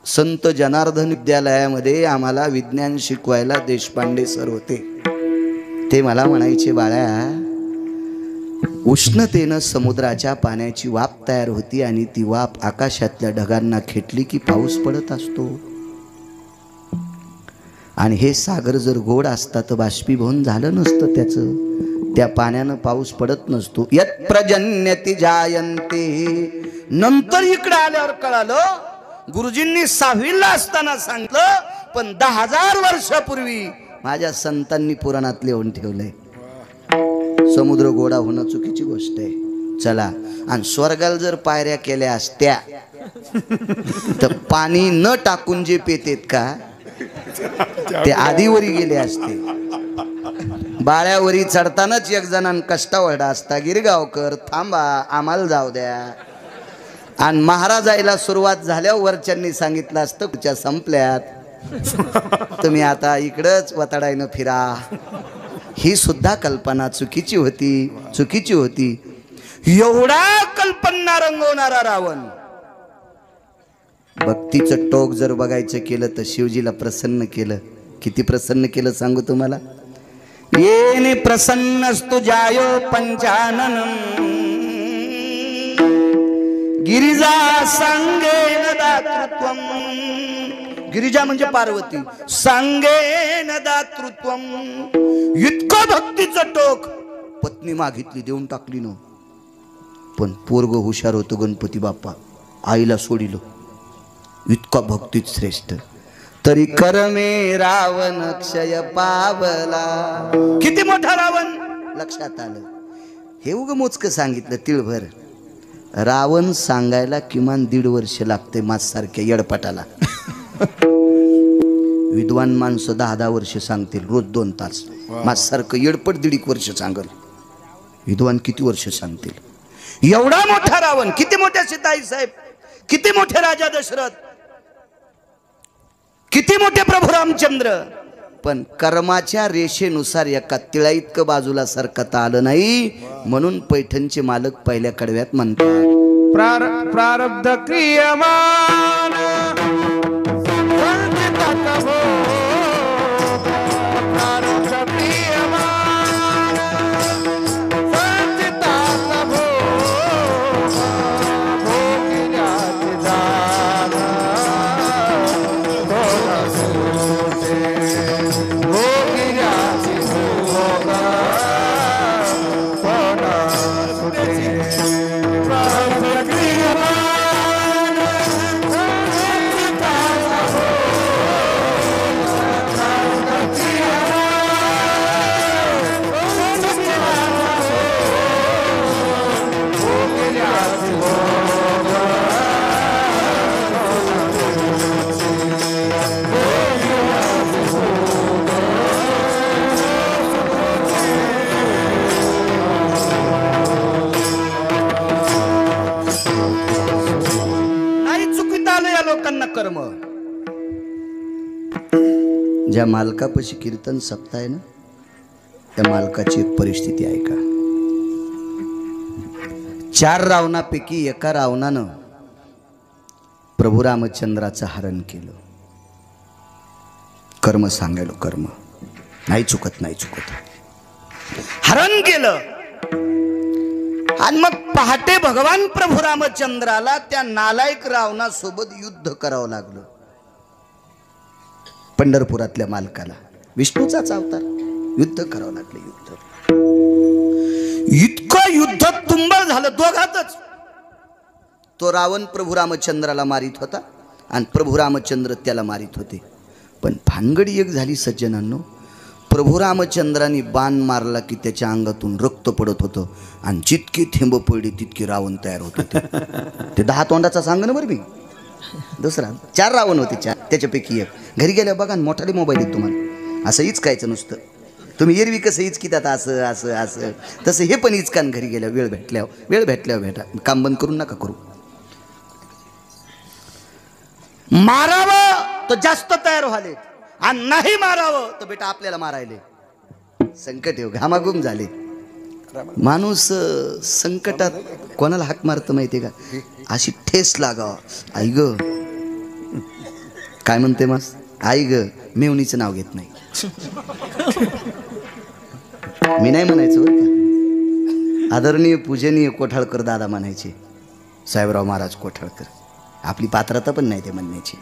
A: संत जनार्दन विद्यालयामध्ये आम्हाला विज्ञान शिकवायला देशपांडे सर होते. ते मला म्हणायचे, बाळा, उष्णतेनं समुद्राच्या पाण्याची वाफ तयार होती आणि ती वाफ आकाशातल्या ढगांना खेटली की पाऊस पडत असतो. आणि हे सागर जर गोड असता तर बाष्पीभवन झालं नसतं त्याचं. त्या पाण्यानं पाऊस पडत नसतो. यत् प्रजन्यति जायन्ते. नंतर इकडे आल्यावर कळालं, गुरुजींनी 6वीला असताना सांगितलं, पण 10,000 वर्षापूर्वी माझ्या संतांनी पुराणात लिहून ठेवलंय. समुद्र गोडा होणं चुकीची गोष्ट आहे. चला, आणि स्वर्गाला जर पायऱ्या केल्या असत्या तर पाणी न टाकून जे पेतेत का ते आधीवरी गेले असते. बाळ्यावरी चढतानाच एक जणांना कष्टावडा असता, गिरगावकर थांबा आम्हाला जाऊ द्या. आणि महाराजायला सुरुवात झाल्यावर वरच्यांनी सांगितलं असतं तुझ्या संपल्यात, तुम्ही आता इकडंच वताडायनं फिरा. ही सुद्धा कल्पना चुकीची होती, चुकीची होती. एवढा कल्पना रंगवणारा रावण. भक्तीचं टोक जर बघायचं केलं तर शिवजीला प्रसन्न केलं. किती प्रसन्न केलं सांगू तुम्हाला. येने प्रसन्नस्तु जायो पंचाननम गिरिजा सांगेन दातृत्वम. गिरिजा म्हणजे पार्वती. सांगेन दातृत्वम. इतकं भक्तीचं टोक. पत्नी मागितली देऊन टाकली न. पण पोरग हुशार होतो गणपती बाप्पा, आईला सोडिलो. इतका भक्तीत श्रेष्ठ. तरी करमे रावण क्षय पावला. किती मोठा रावण लक्षात आलं. हे उग मोजकं सांगितलं तिळभर. रावण सांगायला किमान 1.5 वर्ष लागते माझ्यासारख्या येडपटाला. विद्वान माणसं 10-10 वर्ष सांगतील, रोज 2 तास. माझ्यासारखं येडपट 1.5 वर्ष सांगल. विद्वान किती वर्ष सांगतील. एवढा मोठा रावण. किती मोठ्या सीताई साहेब, किती मोठे राजा दशरथ, किती मोठे प्रभू रामचंद्र. पण कर्माच्या रेषेनुसार एका तिळा इतकं बाजूला सरकता आलं नाही. म्हणून पैठणचे मालक पहिल्या कडव्यात म्हणतात,
B: प्रारब्ध क्रियमान
A: आलं या लोकांना कर्म. ज्या मालकापाशी कीर्तन सप्ताह ना त्या मालकाची एक परिस्थिती आहे का. 4 रावणापैकी एका रावणानं प्रभू रामचंद्राचं हरण केलं. कर्म सांगायलो, कर्म नाही चुकत, नाही चुकत. हरण केलं आणि मग पहाटे भगवान प्रभू रामचंद्राला त्या नालायक रावणासोबत युद्ध करावं लागलं. पंढरपुरातल्या मालकाला, विष्णूचाच अवतार, युद्ध करावं लागलं. युद्ध इतकं युद्ध तुंबळ झालं दोघातच. तो रावण प्रभू रामचंद्राला मारित होता आणि प्रभू रामचंद्र त्याला मारित होते. पण भानगडी एक झाली सज्जनांनो, प्रभू रामचंद्रांनी बाण मारला की त्याच्या अंगातून रक्त पडत होतं आणि जितकी थेंब पडली तितकी रावण तयार होत होते. ते 10 तोंडाचा सांग ना बरं मी. दुसरा 4 रावण होते, 4 त्याच्यापैकी एक. घरी गेल्या बघा मोठाले मोबाईल आहेत तुम्हाला, असं इचकायचं नुसतं. तुम्ही एरवी कसं इचकितात असं असं असं तसं हे पण इचकान घरी गेल्या. वेळ भेटल्यावर भेटा, काम बंद करून नका करू. मारावं तर जास्त तयार व्हाले आणि नाही मारावं तर बेटा आपल्याला मारायले. संकट येऊ घामाघूम झाले. माणूस संकटात कोणाला हाक मारतं माहिती का, अशी ठेस लागाव. आई ग काय म्हणते मस्त, आई ग मेवणीचं नाव घेत नाही. मी नाही म्हणायचं बरं का, आदरणीय पूजनीय कोठाळकर दादा म्हणायचे, साहेबराव महाराज कोठाळकर. आपली पात्रता पण नाही ते म्हणण्याची.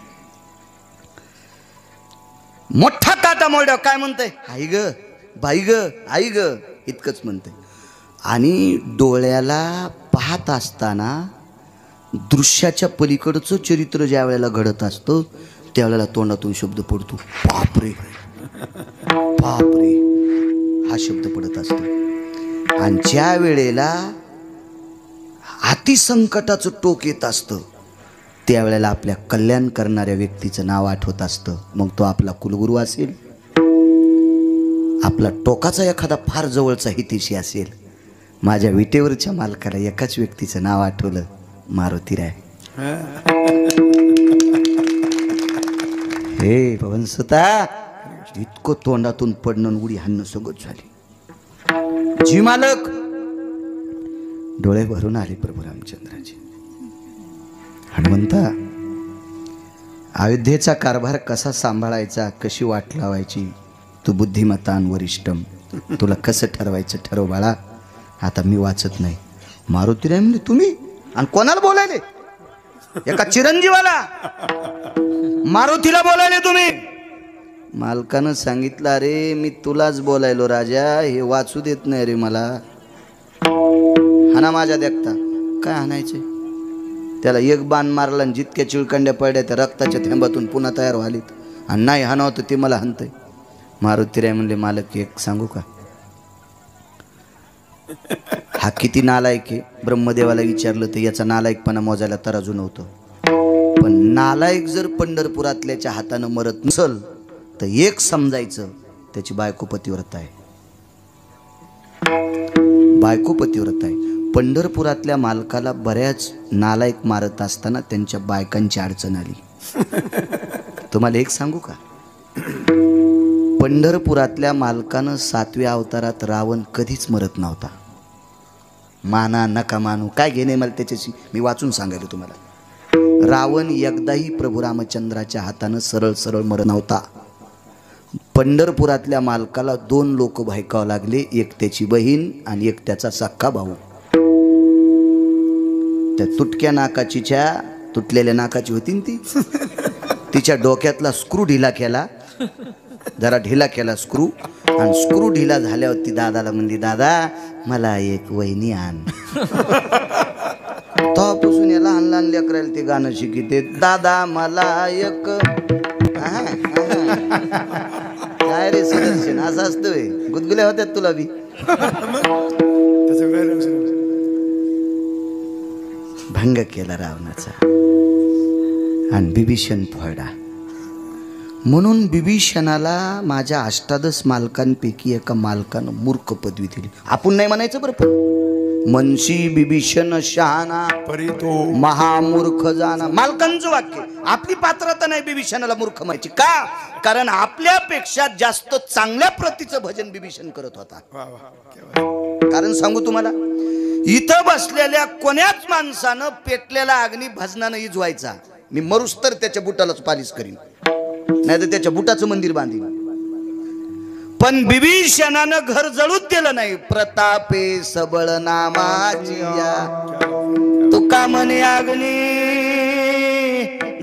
A: मोठा ताटा मोड्या काय म्हणतंय, आई ग बाई ग आई ग इतकंच म्हणतंय. आणि डोळ्याला पाहत असताना दृश्याच्या पलीकडचं चरित्र ज्या वेळेला घडत असतं त्यावेळेला तोंडातून शब्द पडतो, बापरे बापरे हा शब्द पडत असतो. आणि ज्या वेळेला अतिसंकटाचं टोक येत असतं त्यावेळेला आपल्या कल्याण करणाऱ्या व्यक्तीचं नाव आठवत असतं. मग तो आपला कुलगुरू असेल, आपला टोकाचा एखादा फार जवळचा हितेशी असेल. माझ्या विटेवरच्या मालकाला एकाच व्यक्तीचं नाव आठवलं, मारुतीराय. हे पवनसुता, इतकं तोंडातून पडणं उडी हाणणं सगळं झाली. जी मालक डोळे भरून आले प्रभू रामचंद्राचे. हनुमंता, अयोध्येचा कारभार कसा सांभाळायचा, कशी वाट लावायची, तू बुद्धिमत्तान वरिष्ठम, तुला कसं ठरवायचं ठरव बाळा. आता मी वाचत नाही. मारुतीराय म्हणजे तुम्ही आणि कोणाला बोलायले, एका चिरंजीवाला मारुतीला बोलायले तुम्ही. मालकानं सांगितलं, अरे मी तुलाच बोलायलो राजा, हे वाचू देत नाही रे मला. हाना माझ्या देखता. काय हाणायचे त्याला, एक बाण मारला आणि जितक्या चिळकंड्या पडल्या त्या रक्ताच्या थेंबातून पुन्हा तयार व्हालीत. आणि नाही हाणावं तर ते मला हाणतंय. मारुतीराय म्हणले, मालक एक सांगू का, हा किती नालायक आहे. ब्रह्मदेवाला विचारलं तर याचा नालायकपणा मोजायला तराजू नव्हतं. पण नालायक जर पंढरपुरातल्याच्या हातानं मरत नसल तर एक समजायचं, त्याची बायको पतिव्रत आहे. बायको पतिव्रत आहे. पंढरपुरातल्या मालकाला बऱ्याच नालायक मारत असताना त्यांच्या बायकांची अडचण आली. तुम्हाला एक सांगू का, पंढरपुरातल्या मालकानं 7व्या अवतारात रावण कधीच मरत नव्हता. माना नका मानू काय घेणे मला त्याच्याशी, मी वाचून सांगायलो तुम्हाला. रावण एकदाही प्रभू रामचंद्राच्या हातानं सरळ सरळ मरत नव्हता. पंढरपुरातल्या मालकाला 2 लोक भायकावं लागले, एक त्याची बहीण आणि एक त्याचा सख्खा भाऊ. त्या तुटक्या नाकाचीच्या तुटलेल्या नाकाची होती ना ती, तिच्या डोक्यातला स्क्रू ढिला केला, जरा ढिला केला स्क्रू, आणि स्क्रू ढिला झाल्यावर ती दादाला म्हणली, दादा मला एक वहिनी आण. तेव्हापासून या लहान लहान लेकरायला ते गाणं शिकिते, दादा मला एक. काय रे सुदर्शन, असं असतोय. गुदगुल्या होत्यात तुला बी. भंग केला रावणाचा आणि बिभीषण फोडा. म्हणून बिभीषणाला माझ्या 18 मालकांपैकी एका मालकानं मूर्ख पदवी दिली. आपण नाही म्हणायचं बरं, पण मनशी बिभीषण शहाणा
B: परी तो
A: महामूर्ख जाना. मालकांचं वाक्य. आपली पात्रता नाही बिभीषणाला मूर्ख म्हणायची. का? कारण आपल्यापेक्षा जास्त चांगल्या प्रतीचं भजन बिभीषण करत होता. कारण सांगू तुम्हाला, इथं बसलेल्या कोण्याच माणसानं पेटलेला अग्नी भजनानं इजवायचा, मी मरूस तर त्याच्या बुटालाच पालिश करीन, नाही तर त्याच्या बुटाचं मंदिर बांधीन. पण बिभीषणानं घर जळूच दिलं नाही. प्रतापे सबळ नामाजिया तुका म्हणे अग्नी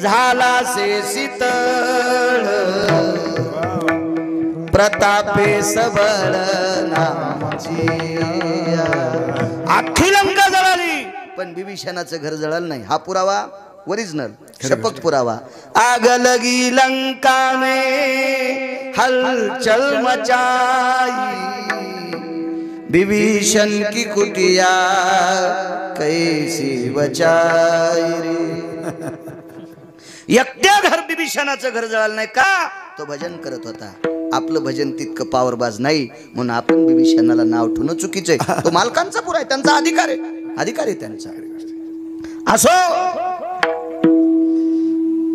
A: झाला से शीतळ. प्रतापे सबळ नामाजिया. अख्खी लंका जळाली पण बिभीषणाचं घर जळालं नाही. हा पुरावा ओरिजिनल शपथ पुरावा. आग लगी लंका में हलचल मचाई, विभीषण की कुटिया कैसी बचाई रे. एकट्या घर विभीषणाचं घर जळालं नाही. का? तो भजन करत होता. आपलं भजन तितकं पावरबाज नाही म्हणून आपण विभीषणाला नाव ठेवणं चुकीचं आहे. तो मालकांचा पुरा आहे, त्यांचा अधिकार आहे, अधिकार आहे त्यांचा. असो,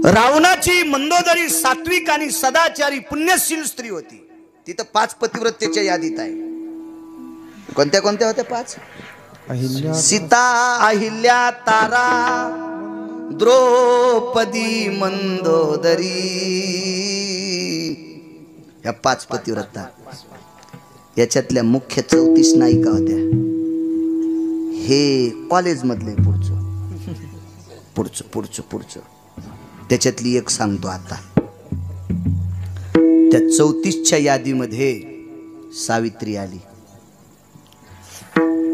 A: रावणाची मंदोदरी सात्विक आणि सदाचारी पुण्यशील स्त्री होती. तिथं 5 पतिव्रतेच्या यादीत आहे. कोणत्या कोणत्या होत्या 5? सीता, अहिल्या, तारा, द्रौपदी, मंदोदरी. ह्या 5 पतिव्रता. याच्यातल्या मुख्य 34 नायिका होत्या. हे कॉलेज मधले पुढचं त्याच्यातली एक सांगतो आता. त्या 34च्या यादीमध्ये सावित्री आली.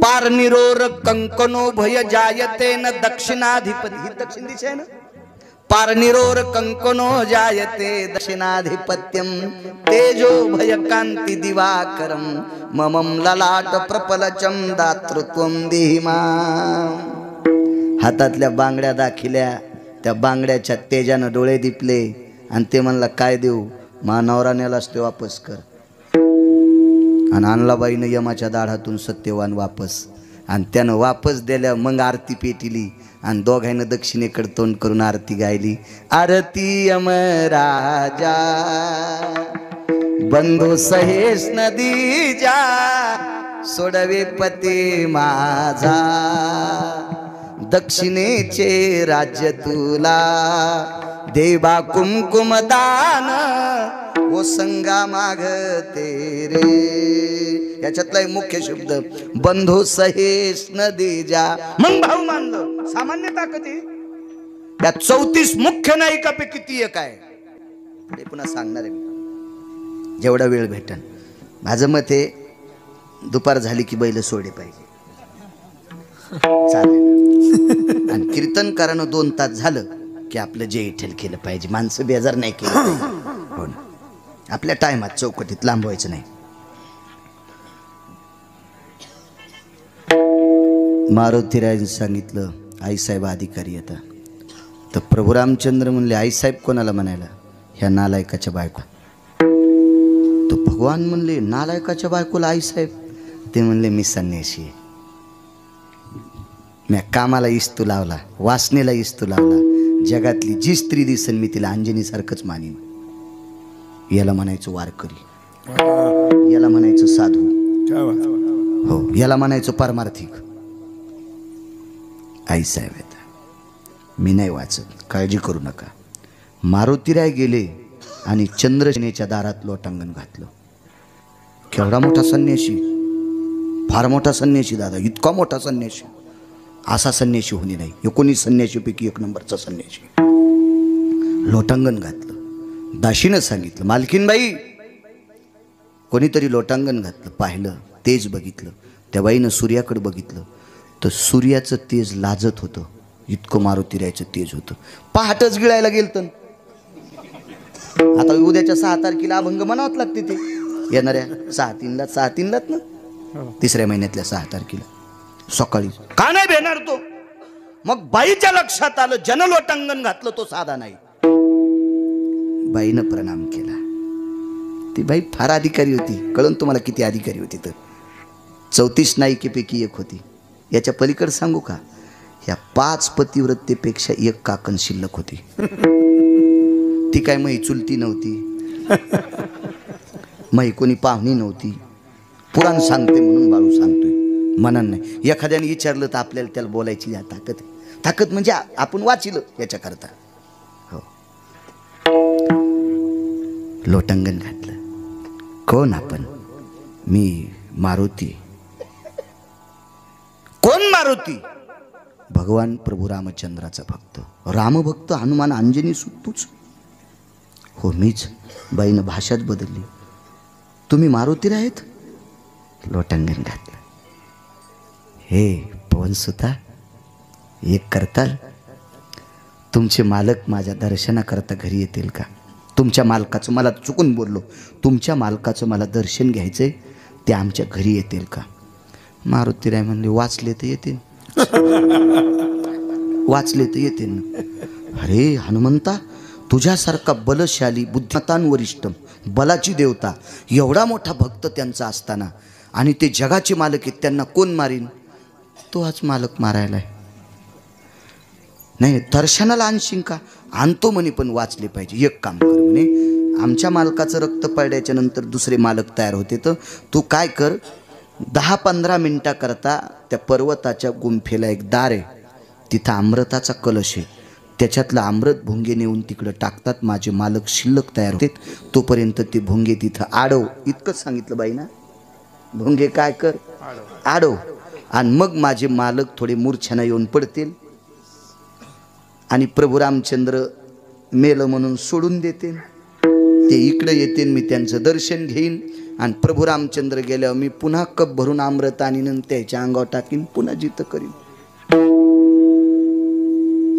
A: पारनिरोर कंकणो भय जायते न दक्षिणाधिपती. ही दक्षिण दिशा आहे ना. पारनिरोर कंकणो जायते दक्षिणाधिपत्यम तेजो भय कांती दिवाकरम ममम ललाट प्रपलचम दातृत्वम देहिमा. हातातल्या बांगड्या दाखिल्या. त्या बांगड्याच्या तेजानं डोळे दिपले आणि ते म्हणला काय देऊ. नवरा नेलास ते वापस कर. आणि आणलाबाईनं यमाच्या दाढातून सत्यवान वापस. आणि त्यानं वापस दिल्या. मग आरती पेटिली आणि दोघांना दक्षिणेकडे तोंड करून आरती गायली. आरती यमराजा बंधू सहेश नदी जा सोडवे पते माझा दक्षिणेचे राज्य तुला देवा कुमकुम दान ओ संगा मागते रे. याच्यातला मुख्य शब्द बंधू सहेश न देजा. मग भाऊ मानलं. सामान्य ताकद आहे. त्या 34 मुख्य नायिकापैकी ती एक आहे. पुढे पुन्हा सांगणार आहे जेवढा वेळ भेटन. माझं मत आहे दुपार झाली की बैल सोडे पाहिजे. चालेल. आणि कीर्तनकारानं 2 तास झालं की आपलं जे इठेल केलं पाहिजे. माणसं बेजार नाही केलं हो ना. आपल्या टायमात चौकटीत लांबवायचं नाही. मारुतीराजांनी सांगितलं आईसाहेब अधिकारी आता. तर प्रभू रामचंद्र म्हणले आईसाहेब कोणाला म्हणायला? ह्या नालायकाच्या बायको. तर भगवान म्हणले नालायकाच्या बायकोला आईसाहेब? ते म्हणले मी संन्यासी आहे. मी कामाला इस्तू लावला, वासनेला इस्तू लावला. जगातली जी स्त्री दिसन मी तिला अंजनी सारखंच मानीन. याला म्हणायचं वारकरी, याला म्हणायचं साधू, हो याला म्हणायचं पारमार्थिक. आईसाहेब आहेत. मी नाही वाचत, काळजी करू नका. मारुतीराय गेले आणि चंद्रसेनेच्या दारात लोटांगण घातलं. केवढा मोठा संन्यासी, फार मोठा संन्यासी दादा, इतका मोठा संन्यासी. असा संन्यासी होणे नाही. 19 संन्याशीपैकी 1 नंबरचा संन्यासी. लोटांगण घातलं. दाशीनं सांगितलं मालकीनबाई. कोणीतरी लोटांगण घातलं, पाहिलं, तेज बघितलं. त्या बाईनं सूर्याकडे बघितलं तर सूर्याचं तेज लाजत होतं. इतकं मारुतीरायचं तेज होतं. पहाटच गिळायला गेलं तर आता उद्याच्या 6 तारखेला अभंग म्हणावंच लागते. ते येणाऱ्या 6/3लाच ना, 3ऱ्या महिन्यातल्या 6 तारखेला सकाळी. का नाही भेटणार तो? मग बाईच्या लक्षात आलं जनलोटांगण घातलं तो साधा नाही. बाईनं प्रणाम केला. ती बाई फार अधिकारी होती. कळून तुम्हाला किती अधिकारी होती तर. 34 नायिकेपैकी एक होती. याच्या पलीकडे सांगू का, या 5 पतिव्रतेपेक्षा एक काकण शिल्लक होती. ती काय मही चुलती नव्हती, मही कोणी पाहुणी नव्हती. पुराण सांगते म्हणून बाळू सांगतोय, म्हणून नाही. एखाद्याने विचारलं तर आपल्याला त्याला बोलायची ताकद. ताकद म्हणजे आपण वाचिलं याच्याकरता. हो, लोटंगण घातलं. कोण आपण? मी मारुती. कोण मारुती? भगवान प्रभू रामचंद्राचा भक्त, रामभक्त, हनुमान, अंजनी सुतूच. हो मीच. बाईनं भाषाच बदलली. तुम्ही मारुती आहेत? लोटंगण घातलं. हे पवनसुता, एक करताल? तुमचे मालक माझ्या दर्शनाकरता घरी येतील का? तुमच्या मालकाचं, मला चुकून बोललो, तुमच्या मालकाचं मला दर्शन घ्यायचंय, ते आमच्या घरी येतील का? मारुतीराय म्हणले, वाचले तर येतील. वाचले तर येतील ना. अरे हनुमंता, तुझ्यासारखा बलशाली, बुद्धिमतान वरिष्ठ, बलाची देवता, एवढा मोठा भक्त त्यांचा असताना, आणि ते जगाचे मालक आहेत, त्यांना कोण मारीन? तो हाच मालक मारायला आहे. नाही, दर्शनाला आणशील का? आणतो म्हणे, पण वाचले पाहिजे. एक काम कर म्हणे, आमच्या मालकाचं रक्त पडल्याच्या नंतर दुसरे मालक तयार होते, तर तू काय कर, 10-15 मिनिटाकरता त्या पर्वताच्या गुंफेला एक दार आहे, तिथं अमृताचा कलश आहे, त्याच्यातलं अमृत भुंगे नेऊन तिकडं टाकतात. माझे मालक शिल्लक तयार होते, तोपर्यंत ते भुंगे तिथं आडव. इतकंच सांगितलं बाई ना. भुंगे काय कर, आडव. आणि मग माझे मालक थोडे मूर्छना येऊन पडतील, आणि प्रभू रामचंद्र मेलं म्हणून सोडून देतील. ते इकडे येतील, मी त्यांचं दर्शन घेईन, आणि प्रभू रामचंद्र गेल्यावर मी पुन्हा कप भरून अमृत आणीन, त्याच्या अंगावर टाकीन, पुन्हा जिथं करीन.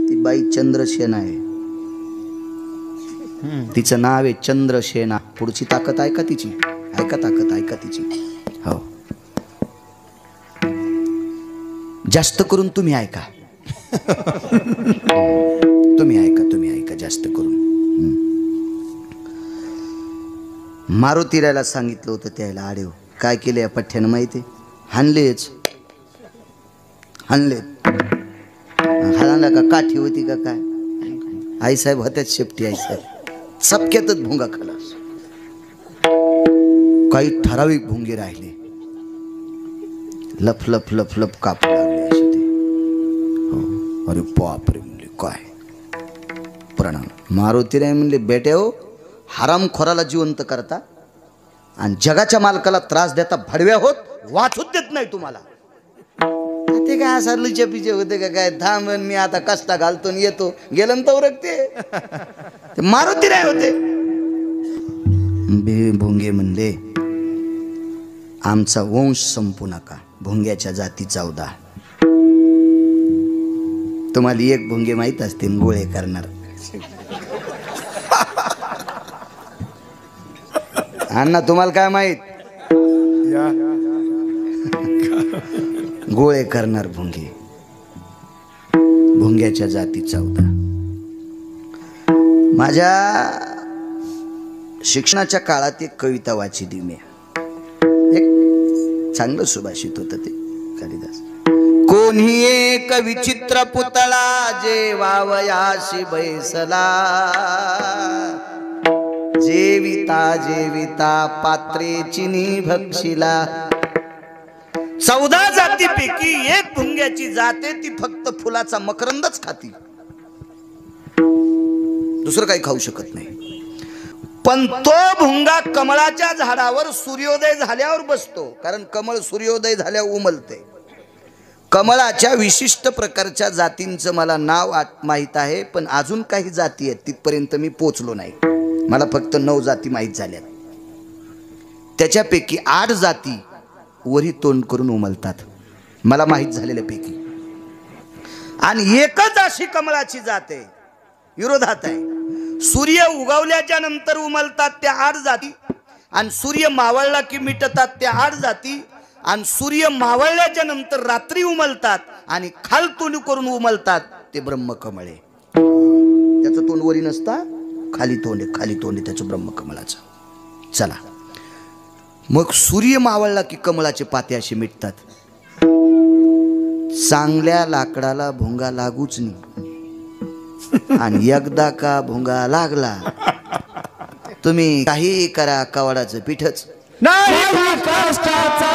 A: ती बाई चंद्रसेना आहे, तिचं नाव आहे चंद्रसेना. पुढची ताकद ऐका तिची, ऐका ताकद, ऐका तिची. हो, जास्त करून तुम्ही ऐका. तुम्ही ऐका, तुम्ही ऐका जास्त करून. मारुतीरायला सांगितलं होतं त्याला आडेव. काय केलं या पठ्ठ्यानं माहिती? हाणलेच, हाणलेत. हाणला का काठी होती का काय? आईसाहेब होत्याच शेपटी. आईसाहेब चपक्यातच भुंगा खलास. काही ठराविक भुंगे राहिले, लफ लफ लफ लफ कापू लागले असे ते. हो, अरे बापरे म्हणले, काय प्रणाम. मारुतीराय म्हणले, बेटे हो, हरामखोराला जिवंत करता आणि जगाच्या मालकाला त्रास देता, भडव्या होत, वाचूच देत नाही तुम्हाला. ते काय असं लुचे पिचे होते का काय? थांबन, मी आता कष्टा घालतो आणि येतो. गेलं तर उरकते. मारुतीराय होते. भुंगे म्हणले, आमचा वंश संपू नका. भुंग्याच्या जाती 14. तुम्हाला एक भुंगे माहीत असतील, गोळे करणार. अण्णा तुम्हाला काय माहित? गोळे करणार भुंगे. भुंग्याच्या जाती 14. माझ्या शिक्षणाच्या काळात एक कविता वाचली मी. एक चांगलं सुभाषित होतं ते कालिदास. कोणी एक विचित्र पुतळा जे वावयाशी बैसला, जेविता जेविता पात्रे चिनी भक्षिला. 14 जातीपैकी एक भुंग्याची जाते, ती फक्त फुलाचा मकरंदच खाती, दुसरं काही खाऊ शकत नाही. पण तो भुंगा कमळाच्या झाडावर सूर्योदय झाल्यावर बसतो, कारण कमळ सूर्योदय झाल्यावर उमलते. कमळाच्या विशिष्ट प्रकारच्या जातींचं मला नाव माहीत आहे, पण अजून काही जाती आहेत तिथपर्यंत मी पोचलो नाही. मला फक्त 9 जाती माहीत झाल्या. त्याच्यापैकी 8 जाती वरी तोंड करून उमलतात मला माहीत झालेल्यापैकी, आणि एकच अशी कमळाची जात आहे, विरोधात आहे. सूर्य उगवल्याच्या नंतर उमलतात त्या 8 जाती, आणि सूर्य मावळला की मिटतात त्या 8 जाती, आणि सूर्य मावळल्याच्या नंतर रात्री उमलतात आणि खाल तोंड करून उमलतात ते ब्रह्मकमळ आहे. त्याचं तोंड वरी नसता, खाली तोंड आहे, खाली तोंड आहे त्याचं ब्रह्मकमळाचं. चला मग सूर्य मावळला की कमळाचे पाते असे मिटतात. चांगल्या लाकडाला भोंगा लागूच नाही, आणि एकदा का भोंगा लागला तुम्ही काही करा कवाडाचं पीठच
B: नाही कष्टाचा